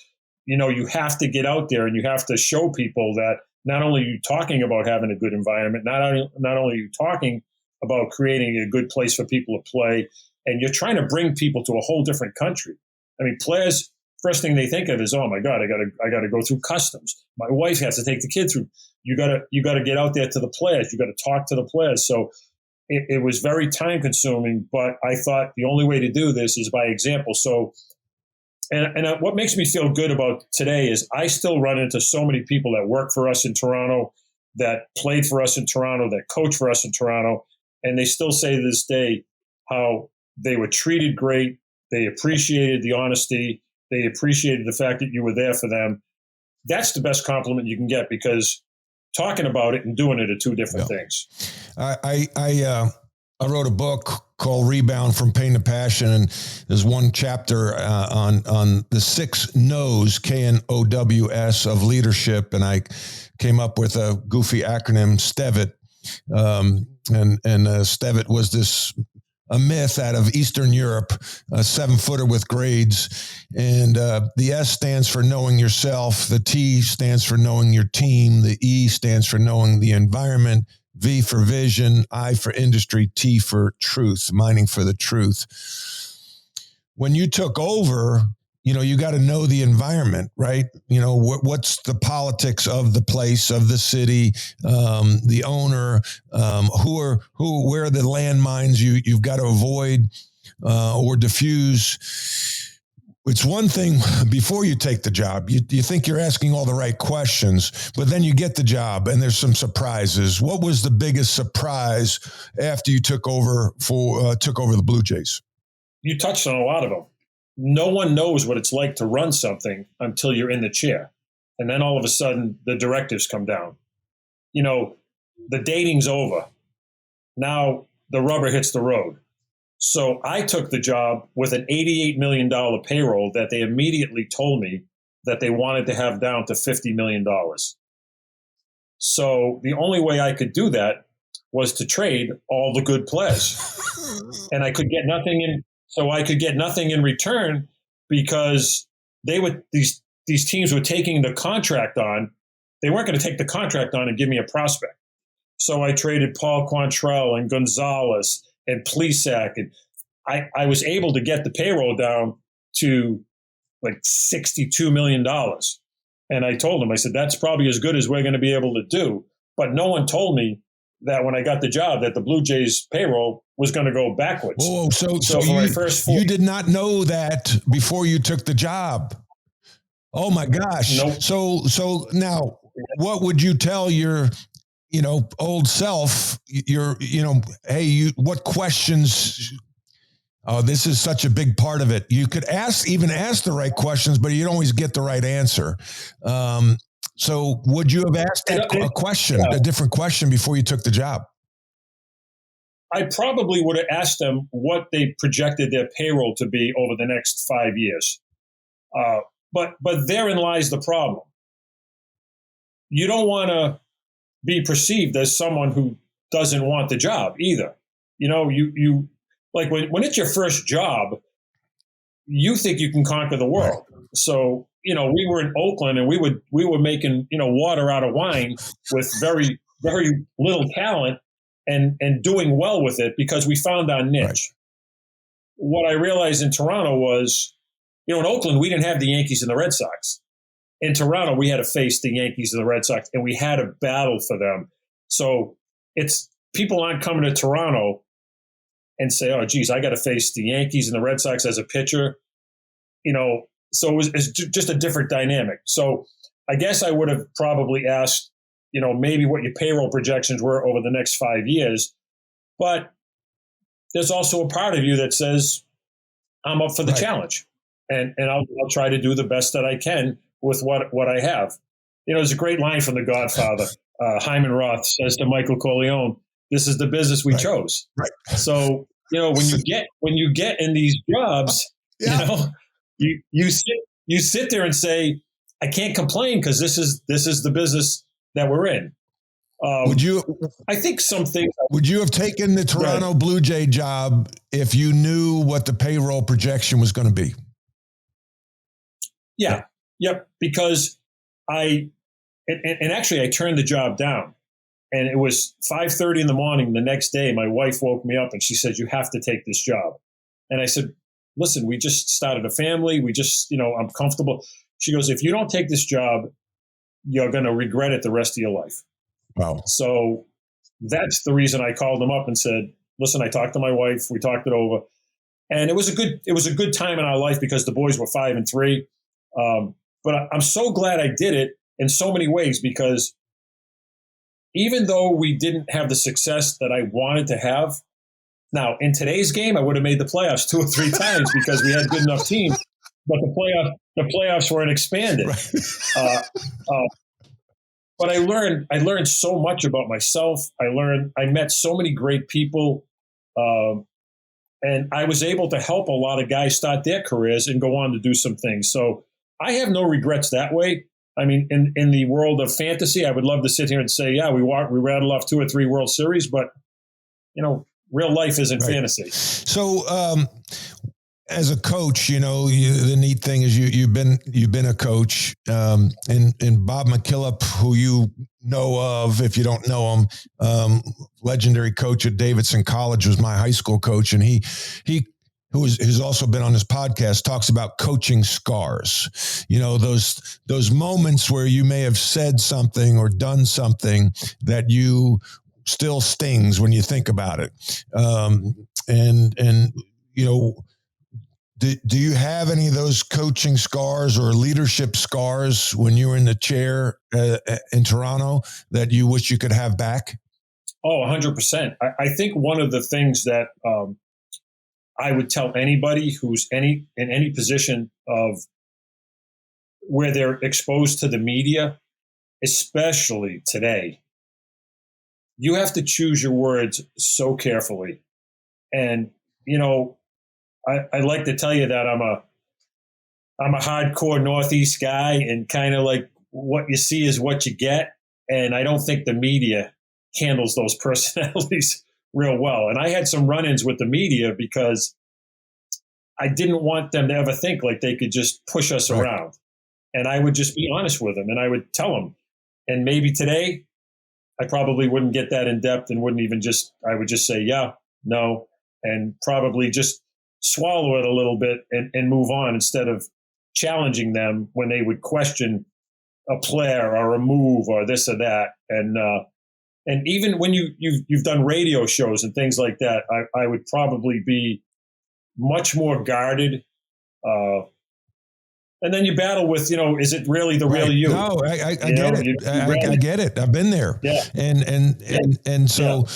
You have to get out there and you have to show people that not only are you talking about having a good environment, not only are you talking about creating a good place for people to play, and you're trying to bring people to a whole different country. I mean, players, first thing they think of is, oh my God, I got to go through customs. My wife has to take the kid through. you gotta get out there to the players. You got to talk to the players. So it was very time consuming, but I thought the only way to do this is by example. So, and what makes me feel good about today is I still run into so many people that work for us in Toronto, that played for us in Toronto, that coach for us in Toronto, and they still say to this day how they were treated great. They appreciated the honesty. They appreciated the fact that you were there for them. That's the best compliment you can get, because talking about it and doing it are two different things. I wrote a book called Rebound from Pain to Passion, and there's one chapter on the 6 No's, KNOWS, of leadership, and I came up with a goofy acronym, STEVIT, and STEVIT was a myth out of Eastern Europe, a 7-footer with grades. And the S stands for knowing yourself. The T stands for knowing your team. The E stands for knowing the environment. V for vision, I for industry, T for truth, mining for the truth. When you took over, you got to know the environment, right? What's the politics of the place, of the city, the owner, where are the landmines you've got to avoid or diffuse. It's one thing before you take the job, you think you're asking all the right questions, but then you get the job and there's some surprises. What was the biggest surprise after you took over the Blue Jays? You touched on a lot of them. No one knows what it's like to run something until you're in the chair. And then all of a sudden the directives come down. The dating's over. Now the rubber hits the road. So I took the job with an $88 million payroll that they immediately told me that they wanted to have down to $50 million. So the only way I could do that was to trade all the good players. And I could get nothing in. So I could get nothing in return, because these teams were taking the contract on. They weren't going to take the contract on and give me a prospect. So I traded Paul Quantrell and Gonzalez and Plesac, and I was able to get the payroll down to like $62 million. And I told him, I said, that's probably as good as we're going to be able to do. But no one told me that when I got the job that the Blue Jays payroll was going to go backwards. Whoa, so you did not know that before you took the job. Oh my gosh. Nope. So now what would you tell your old self, what questions? Oh, this is such a big part of it. You could ask the right questions, but you don't always get the right answer. So would you have asked a different question before you took the job? I probably would have asked them what they projected their payroll to be over the next 5 years. But therein lies the problem. You don't want to be perceived as someone who doesn't want the job either. You like when it's your first job, you think you can conquer the world. Right. So, we were in Oakland and we were making, water out of wine with very, very little talent and doing well with it because we found our niche. Right. What I realized in Toronto was, in Oakland, we didn't have the Yankees and the Red Sox. In Toronto, we had to face the Yankees and the Red Sox, and we had a battle for them. So people aren't coming to Toronto and say, oh, geez, I got to face the Yankees and the Red Sox as a pitcher. So it's just a different dynamic. So I guess I would have probably asked, maybe what your payroll projections were over the next 5 years. But there's also a part of you that says, I'm up for the challenge. And I'll try to do the best that I can with what I have. There's a great line from The Godfather. Hyman Roth says to Michael Corleone, "This is the business we chose." Right. So when you get in these jobs, you sit there and say, "I can't complain because this is the business that we're in." I think some things. Would you have taken the Toronto Blue Jay job if you knew what the payroll projection was going to be? Yeah. Yep. Because I turned the job down, and it was 5:30 in the morning the next day. My wife woke me up and she said, "You have to take this job." And I said, "Listen, we just started a family. We just, I'm comfortable." She goes, "If you don't take this job, you're going to regret it the rest of your life." Wow. So that's the reason I called him up and said, listen, I talked to my wife. We talked it over. And it was a good time in our life because the boys were 5-3. But I'm so glad I did it in so many ways, because even though we didn't have the success that I wanted to have, now in today's game, I would have made the playoffs 2 or 3 times because we had good enough teams. But the playoffs weren't expanded. Right. But I learned so much about myself. I met so many great people. And I was able to help a lot of guys start their careers and go on to do some things. So I have no regrets that way. I mean, in the world of fantasy, I would love to sit here and say, yeah, we rattled off 2 or 3 World Series, but real life isn't fantasy. So, as a coach, the neat thing is you've been a coach, and Bob McKillop, who you know of, if you don't know him, legendary coach at Davidson College, was my high school coach, and who's also been on this podcast, talks about coaching scars. Those moments where you may have said something or done something that you still stings when you think about it, Do you have any of those coaching scars or leadership scars when you were in the chair in Toronto that you wish you could have back? Oh, 100%. I think one of the things that I would tell anybody who's in any position of where they're exposed to the media, especially today, you have to choose your words so carefully. And, I like to tell you that I'm a hardcore Northeast guy, and kind of like what you see is what you get. And I don't think the media handles those personalities real well. And I had some run-ins with the media because I didn't want them to ever think like they could just push us around. And I would just be honest with them, and I would tell them. And maybe today I probably wouldn't get that in depth and I would just say, yeah, no, and probably just swallow it a little bit and move on, instead of challenging them when they would question a player or a move or this or that. And even when you've done radio shows and things like that, I would probably be much more guarded. And then you battle with, is it really the real you? No, I get it. I get it. I've been there. Yeah. And so,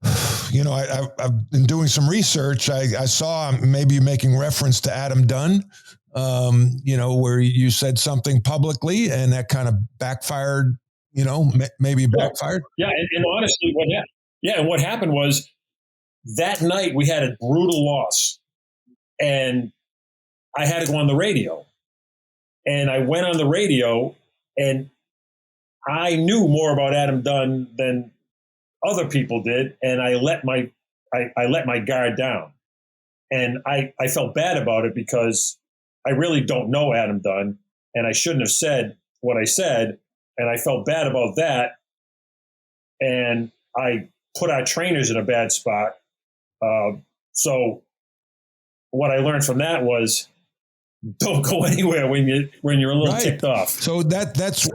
I've been doing some research. I saw maybe making reference to Adam Dunn, where you said something publicly and that kind of backfired, maybe backfired. Yeah. And honestly, what happened was that night we had a brutal loss, and I had to go on the radio. And I went on the radio, and I knew more about Adam Dunn than other people did, and I let my guard down. And I felt bad about it because I really don't know Adam Dunn, and I shouldn't have said what I said, and I felt bad about that. And I put our trainers in a bad spot. So what I learned from that was, don't go anywhere when you're a little ticked off. So that's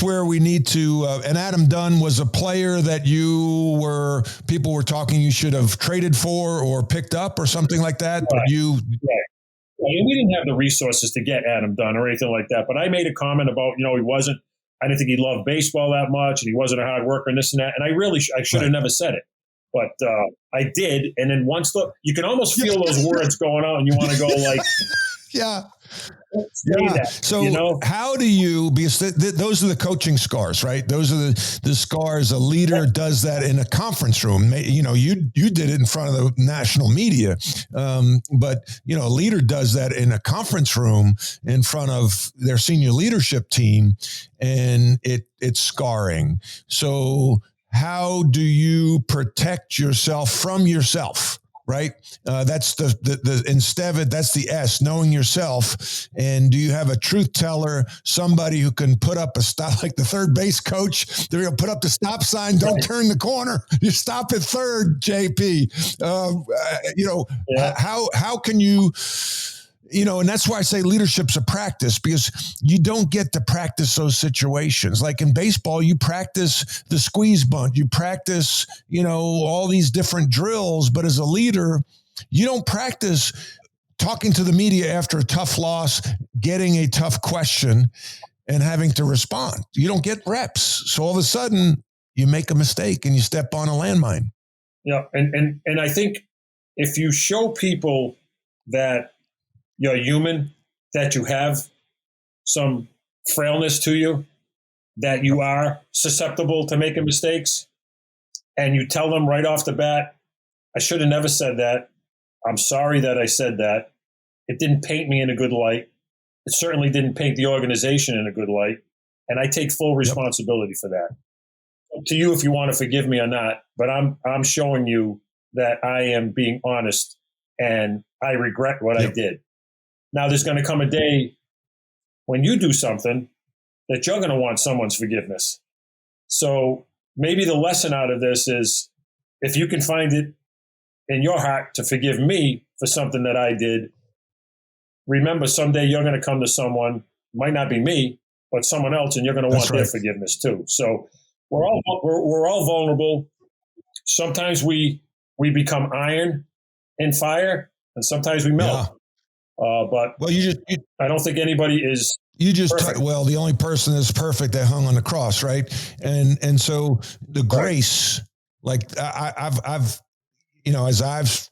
where we need to. And Adam Dunn was a player that people were talking you should have traded for or picked up or something like that. Right. But we didn't have the resources to get Adam Dunn or anything like that. But I made a comment about, I didn't think he loved baseball that much, and he wasn't a hard worker and this and that. And I should have never said it. But I did, and then you can almost feel those words going out, and you want to go like, yeah. That, so how do you, because those are the coaching scars, right? Those are the scars. A leader does that in a conference room. You did it in front of the national media. But a leader does that in a conference room in front of their senior leadership team, and it's scarring. So how do you protect yourself from yourself? Right. That's that's the S, knowing yourself. And do you have a truth teller, somebody who can put up a stop, like the third base coach? They're going to put up the stop sign. Don't turn the corner. You stop at third, JP. How can you, And that's why I say leadership's a practice, because you don't get to practice those situations. Like in baseball, you practice the squeeze bunt, you practice, all these different drills. But as a leader, you don't practice talking to the media after a tough loss, getting a tough question and having to respond. You don't get reps. So all of a sudden you make a mistake and you step on a landmine. Yeah. And I think if you show people that you're human, that you have some frailness to you, that you are susceptible to making mistakes, and you tell them right off the bat, I should have never said that. I'm sorry that I said that. It didn't paint me in a good light. It certainly didn't paint the organization in a good light. And I take full responsibility for that. Up to you if you want to forgive me or not, but I'm showing you that I am being honest and I regret what I did. Now there's going to come a day when you do something that you're going to want someone's forgiveness. So maybe the lesson out of this is, if you can find it in your heart to forgive me for something that I did, remember someday you're going to come to someone, might not be me, but someone else, and you're going to want their forgiveness too. So we're all vulnerable. Sometimes we become iron in fire, and sometimes we melt. Yeah. But I don't think anybody is. The only person that's perfect that hung on the cross, right? And so the grace, like I've as I've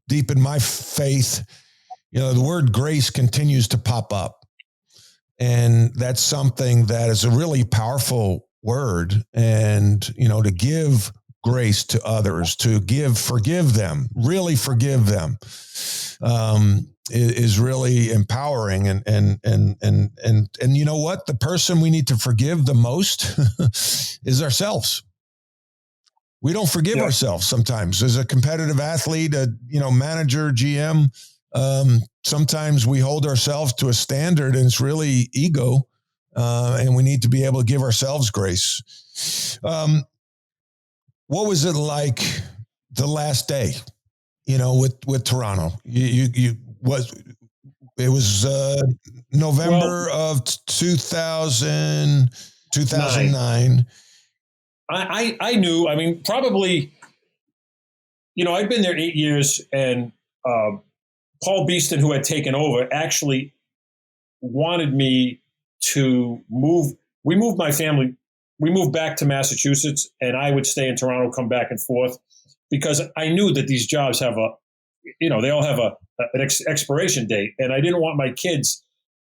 deepened my faith, the word grace continues to pop up, and that's something that is a really powerful word. And to give grace to others, forgive them, really forgive them, is really empowering. And you know what? The person we need to forgive the most is ourselves. We don't forgive ourselves sometimes. As a competitive athlete, a manager, GM, sometimes we hold ourselves to a standard, and it's really ego, and we need to be able to give ourselves grace. What was it like the last day, with Toronto? It was November of 2009. I knew, probably, I'd been there 8 years, and Paul Beeston, who had taken over, actually wanted me to move. We moved my family. We moved back to Massachusetts, and I would stay in Toronto, come back and forth, because I knew that these jobs have they all have an expiration date. And I didn't want my kids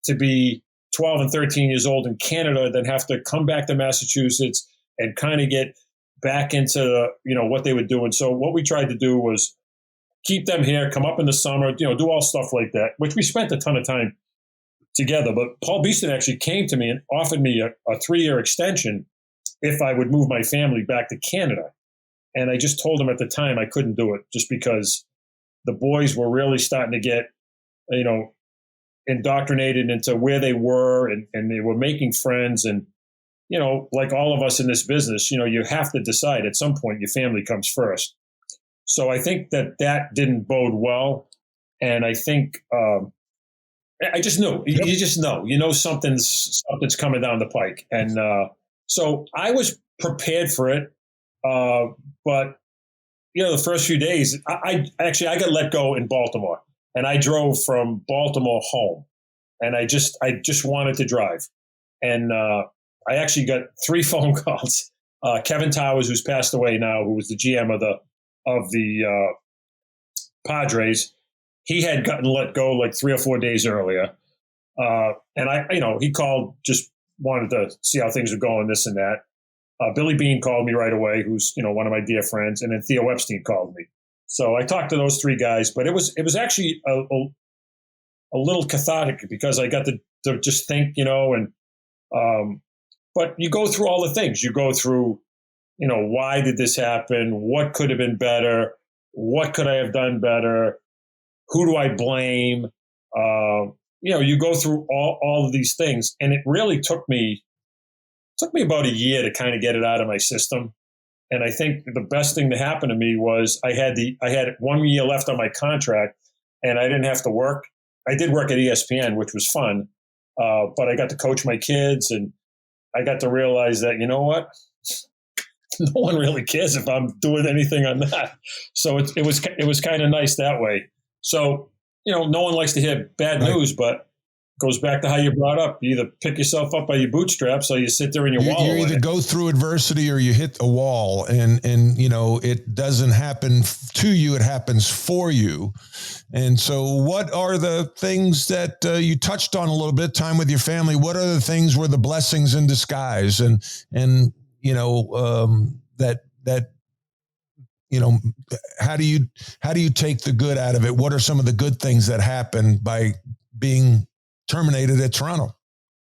to be 12 and 13 years old in Canada, then have to come back to Massachusetts and kind of get back into, what they would do. And so what we tried to do was keep them here, come up in the summer, do all stuff like that, which we spent a ton of time together. But Paul Beeston actually came to me and offered me a 3-year extension if I would move my family back to Canada. And I just told him at the time I couldn't do it, just because the boys were really starting to get, indoctrinated into where they were, and they were making friends. And, like all of us in this business, you have to decide at some point your family comes first. So I think that didn't bode well. And I think I just knew. You just know. Something's coming down the pike. And so I was prepared for it. But, the first few days, I got let go in Baltimore, and I drove from Baltimore home, and I just wanted to drive. And I actually got 3 phone calls. Kevin Towers, who's passed away now, who was the GM of the Padres, he had gotten let go like 3 or 4 days earlier. And he called, just wanted to see how things were going, this and that. Billy Bean called me right away, who's, one of my dear friends. And then Theo Epstein called me. So I talked to those 3 guys, but it was actually a little cathartic, because I got to just think, but you go through all the things. You go through, why did this happen? What could have been better? What could I have done better? Who do I blame? You go through all of these things. And it really took me about a year to kind of get it out of my system. And I think the best thing to happen to me was I had 1 year left on my contract, and I didn't have to work. I did work at ESPN, which was fun, but I got to coach my kids, and I got to realize that, you know what? No one really cares if I'm doing anything or not. So it was kind of nice that way. So, no one likes to hear bad news, but goes back to how you brought up. You either pick yourself up by your bootstraps or you sit there and you wallow. You either go through adversity or you hit a wall, and it doesn't happen to you, it happens for you. And so what are the things that you touched on a little bit, time with your family? What are the things were the blessings in disguise? And how do you take the good out of it? What are some of the good things that happen by being terminated at Toronto?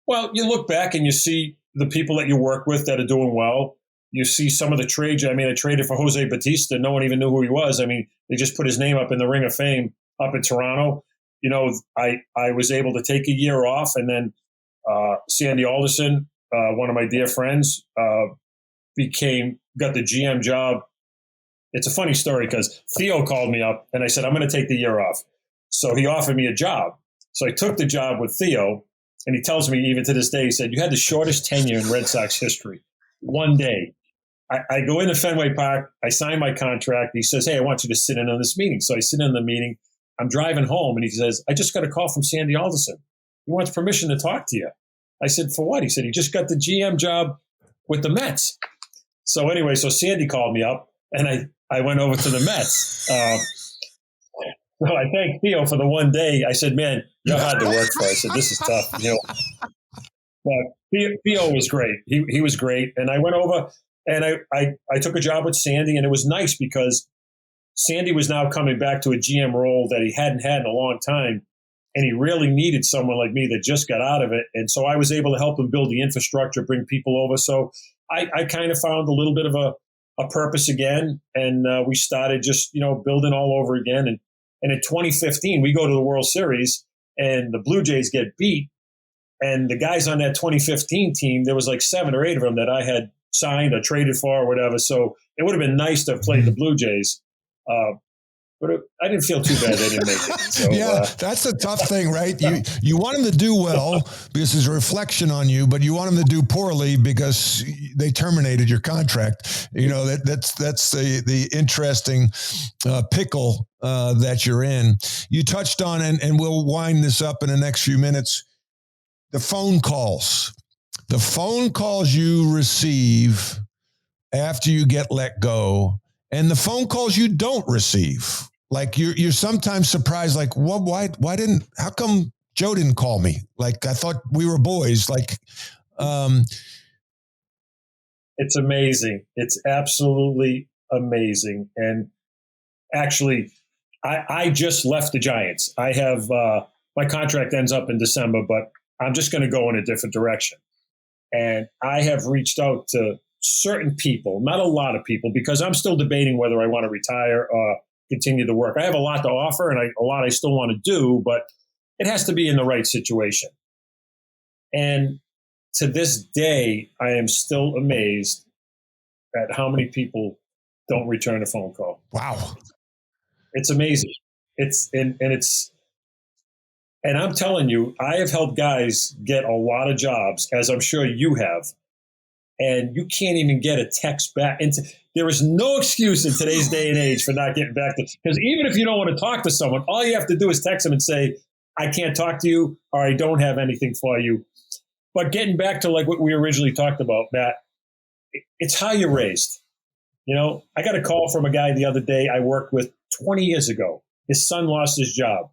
Well, you look back and you see the people that you work with that are doing well. You see some of the trades. I mean, I traded for Jose Batista. No one even knew who he was. I mean, they just put his name up in the Ring of Fame up in Toronto. I was able to take a year off, and then Sandy Alderson, one of my dear friends, got the GM job. It's a funny story because Theo called me up and I said, I'm going to take the year off. So he offered me a job. So I took the job with Theo, and he tells me even to this day, he said, you had the shortest tenure in Red Sox history. One day. I go into Fenway Park. I sign my contract. He says, hey, I want you to sit in on this meeting. So I sit in the meeting. I'm driving home, and he says, I just got a call from Sandy Alderson. He wants permission to talk to you. I said, for what? He said, he just got the GM job with the Mets. So anyway, Sandy called me up, and I went over to the Mets. So I thanked Theo for the one day. I said, man, you're hard to work for. I said, this is tough. But Theo was great. He was great. And I went over and I took a job with Sandy, and it was nice because Sandy was now coming back to a GM role that he hadn't had in a long time. And he really needed someone like me that just got out of it. And so I was able to help him build the infrastructure, bring people over. So I kind of found a little bit of a purpose again. And we started just, building all over again. And in 2015, we go to the World Series, and the Blue Jays get beat. And the guys on that 2015 team, there was like 7 or 8 of them that I had signed or traded for or whatever. So it would have been nice to have played the Blue Jays. But I didn't feel too bad they didn't make it. So, that's the tough thing, right? You want them to do well because it's a reflection on you, but you want them to do poorly because they terminated your contract. That's the interesting pickle that you're in. You touched on, and we'll wind this up in the next few minutes, the phone calls. The phone calls you receive after you get let go, and the phone calls you don't receive. Like you're sometimes surprised, like, why how come Joe didn't call me? Like, I thought we were boys. Like, it's amazing. It's absolutely amazing. And actually, I just left the Giants. I have, my contract ends up in December, but I'm just going to go in a different direction. And I have reached out to certain people, not a lot of people, because I'm still debating whether I want to retire or continue to work. I have a lot to offer and a lot I still want to do, but it has to be in the right situation. And to this day, I am still amazed at how many people don't return a phone call. Wow. It's amazing. And I'm telling you, I have helped guys get a lot of jobs, as I'm sure you have. And you can't even get a text back. And there is no excuse in today's day and age for not getting back to, because even if you don't want to talk to someone, all you have to do is text them and say, I can't talk to you, or I don't have anything for you. But getting back to like what we originally talked about, Matt, it's how you're raised. I got a call from a guy the other day I worked with 20 years ago. His son lost his job.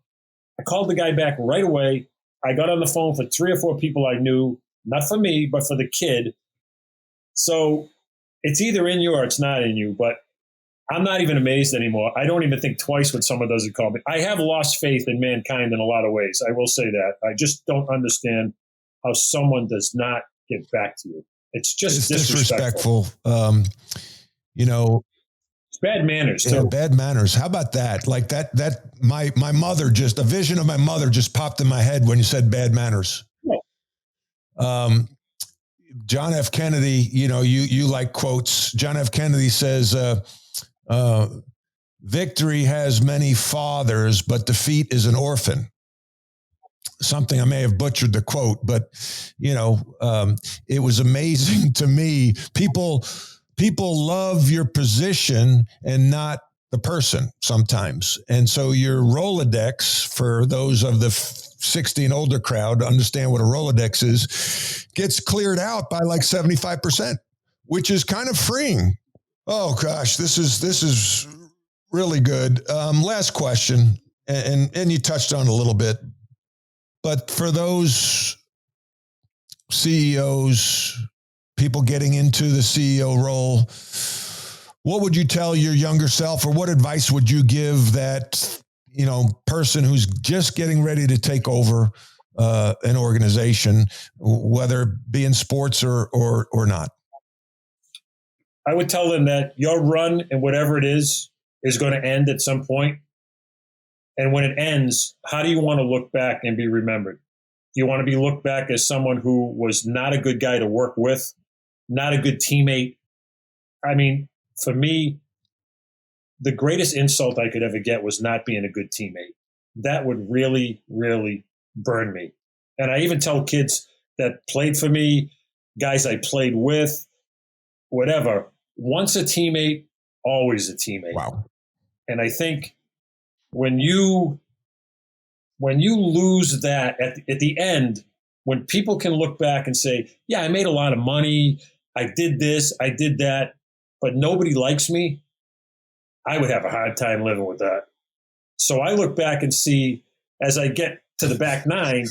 I called the guy back right away. I got on the phone for 3 or 4 people I knew, not for me, but for the kid. So it's either in you or it's not in you, but I'm not even amazed anymore. I don't even think twice when someone doesn't call me. I have lost faith in mankind in a lot of ways. I will say that. I just don't understand how someone does not get back to you. It's just disrespectful. It's bad manners too. Yeah, bad manners. How about that? Like that my mother, just a vision of my mother just popped in my head when you said bad manners. Yeah. John F. Kennedy, you like quotes. John F. Kennedy says, victory has many fathers, but defeat is an orphan. Something I may have butchered the quote, but it was amazing to me. People love your position and not the person sometimes. And so your Rolodex, for those of the 60 and older crowd to understand what a Rolodex is, gets cleared out by like 75%, which is kind of freeing. Oh gosh, this is really good. Last question, and you touched on it a little bit, but for those CEOs, people getting into the CEO role, what would you tell your younger self, or what advice would you give that person who's just getting ready to take over an organization, whether it be in sports or not? I would tell them that your run and whatever it is going to end at some point. And when it ends, how do you want to look back and be remembered? Do you want to be looked back as someone who was not a good guy to work with, not a good teammate? I mean, for me, the greatest insult I could ever get was not being a good teammate. That would really, really burn me. And I even tell kids that played for me, guys I played with, whatever, once a teammate, always a teammate. Wow. And I think when you lose that at the end, when people can look back and say, yeah, I made a lot of money, I did this, I did that, but nobody likes me, I would have a hard time living with that. So I look back and see, as I get to the back nine,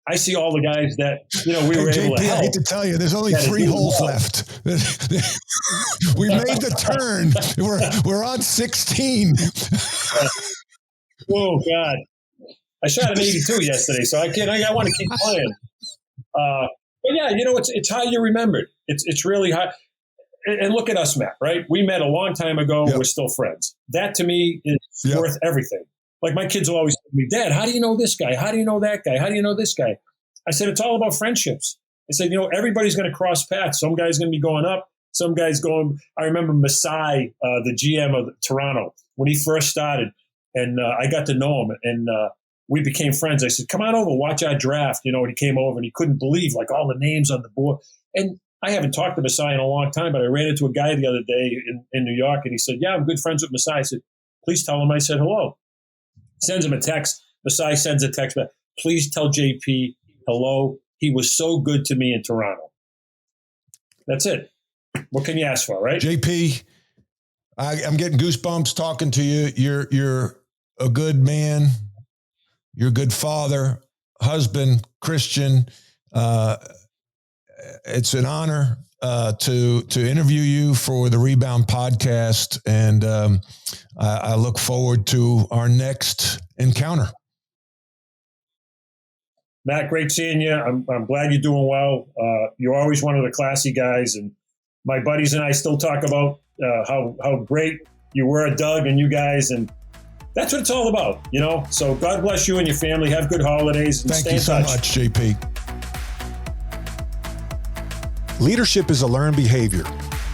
I see all the guys that, we were able to help. I hate to tell you, there's only 3 holes left. We made the turn. We're on 16. Oh, God. I shot an 82 yesterday, so I want to keep playing. But yeah, it's how you're remembered. It's really high. And look at us, Matt, right? We met a long time ago. Yep. We're still friends. That to me is worth everything. Like my kids will always say to me, Dad, how do you know this guy? How do you know that guy? How do you know this guy? I said, it's all about friendships. I said, everybody's going to cross paths. Some guy's going to be going up. Some guy's going. I remember Masai, the GM of Toronto, when he first started, and I got to know him, and we became friends. I said, come on over, watch our draft. And he came over, and he couldn't believe like all the names on the board. And I haven't talked to Masai in a long time, but I ran into a guy the other day in New York, and he said, yeah, I'm good friends with Masai. I said, please tell him I said hello. Sends him a text. Masai sends a text back. Please tell JP hello. He was so good to me in Toronto. That's it. What can you ask for, right? JP, I'm getting goosebumps talking to you. You're a good man. You're a good father, husband, Christian. It's an honor to interview you for the Rebound podcast, and I look forward to our next encounter. Matt, great seeing you. I'm glad you're doing well. You're always one of the classy guys, and my buddies and I still talk about how great you were at Doug and you guys, and that's what it's all about, So God bless you and your family. Have good holidays. And Thank you so much, JP. Leadership is a learned behavior.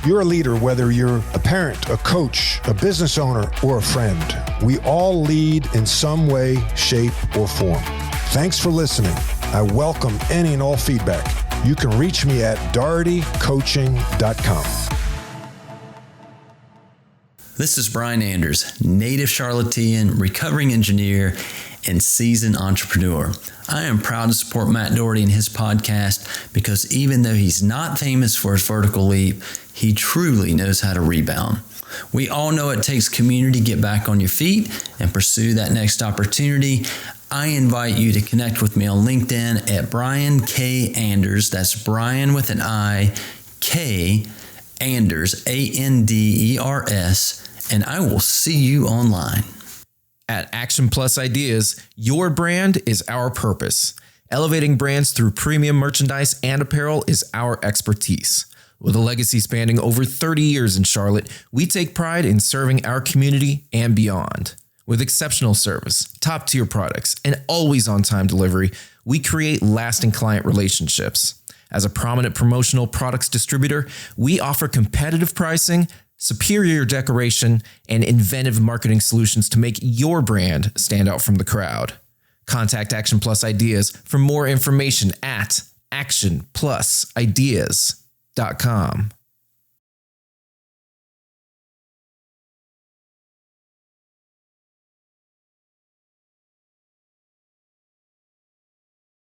You're a leader whether you're a parent, a coach, a business owner, or a friend. We all lead in some way, shape, or form. Thanks for listening. I welcome any and all feedback. You can reach me at dohertycoaching.com. This is Brian Anders, native Charlottean, recovering engineer, and seasoned entrepreneur. I am proud to support Matt Doherty and his podcast because even though he's not famous for his vertical leap, he truly knows how to rebound. We all know it takes community to get back on your feet and pursue that next opportunity. I invite you to connect with me on LinkedIn at Brian K. Anders. That's Brian with an I, K. Anders, Anders, and I will see you online. At Action Plus Ideas, your brand is our purpose. Elevating brands through premium merchandise and apparel is our expertise. With a legacy spanning over 30 years in Charlotte, we take pride in serving our community and beyond. With exceptional service, top-tier products, and always on-time delivery, we create lasting client relationships. As a prominent promotional products distributor, we offer competitive pricing, superior decoration, and inventive marketing solutions to make your brand stand out from the crowd. Contact Action Plus Ideas for more information at actionplusideas.com.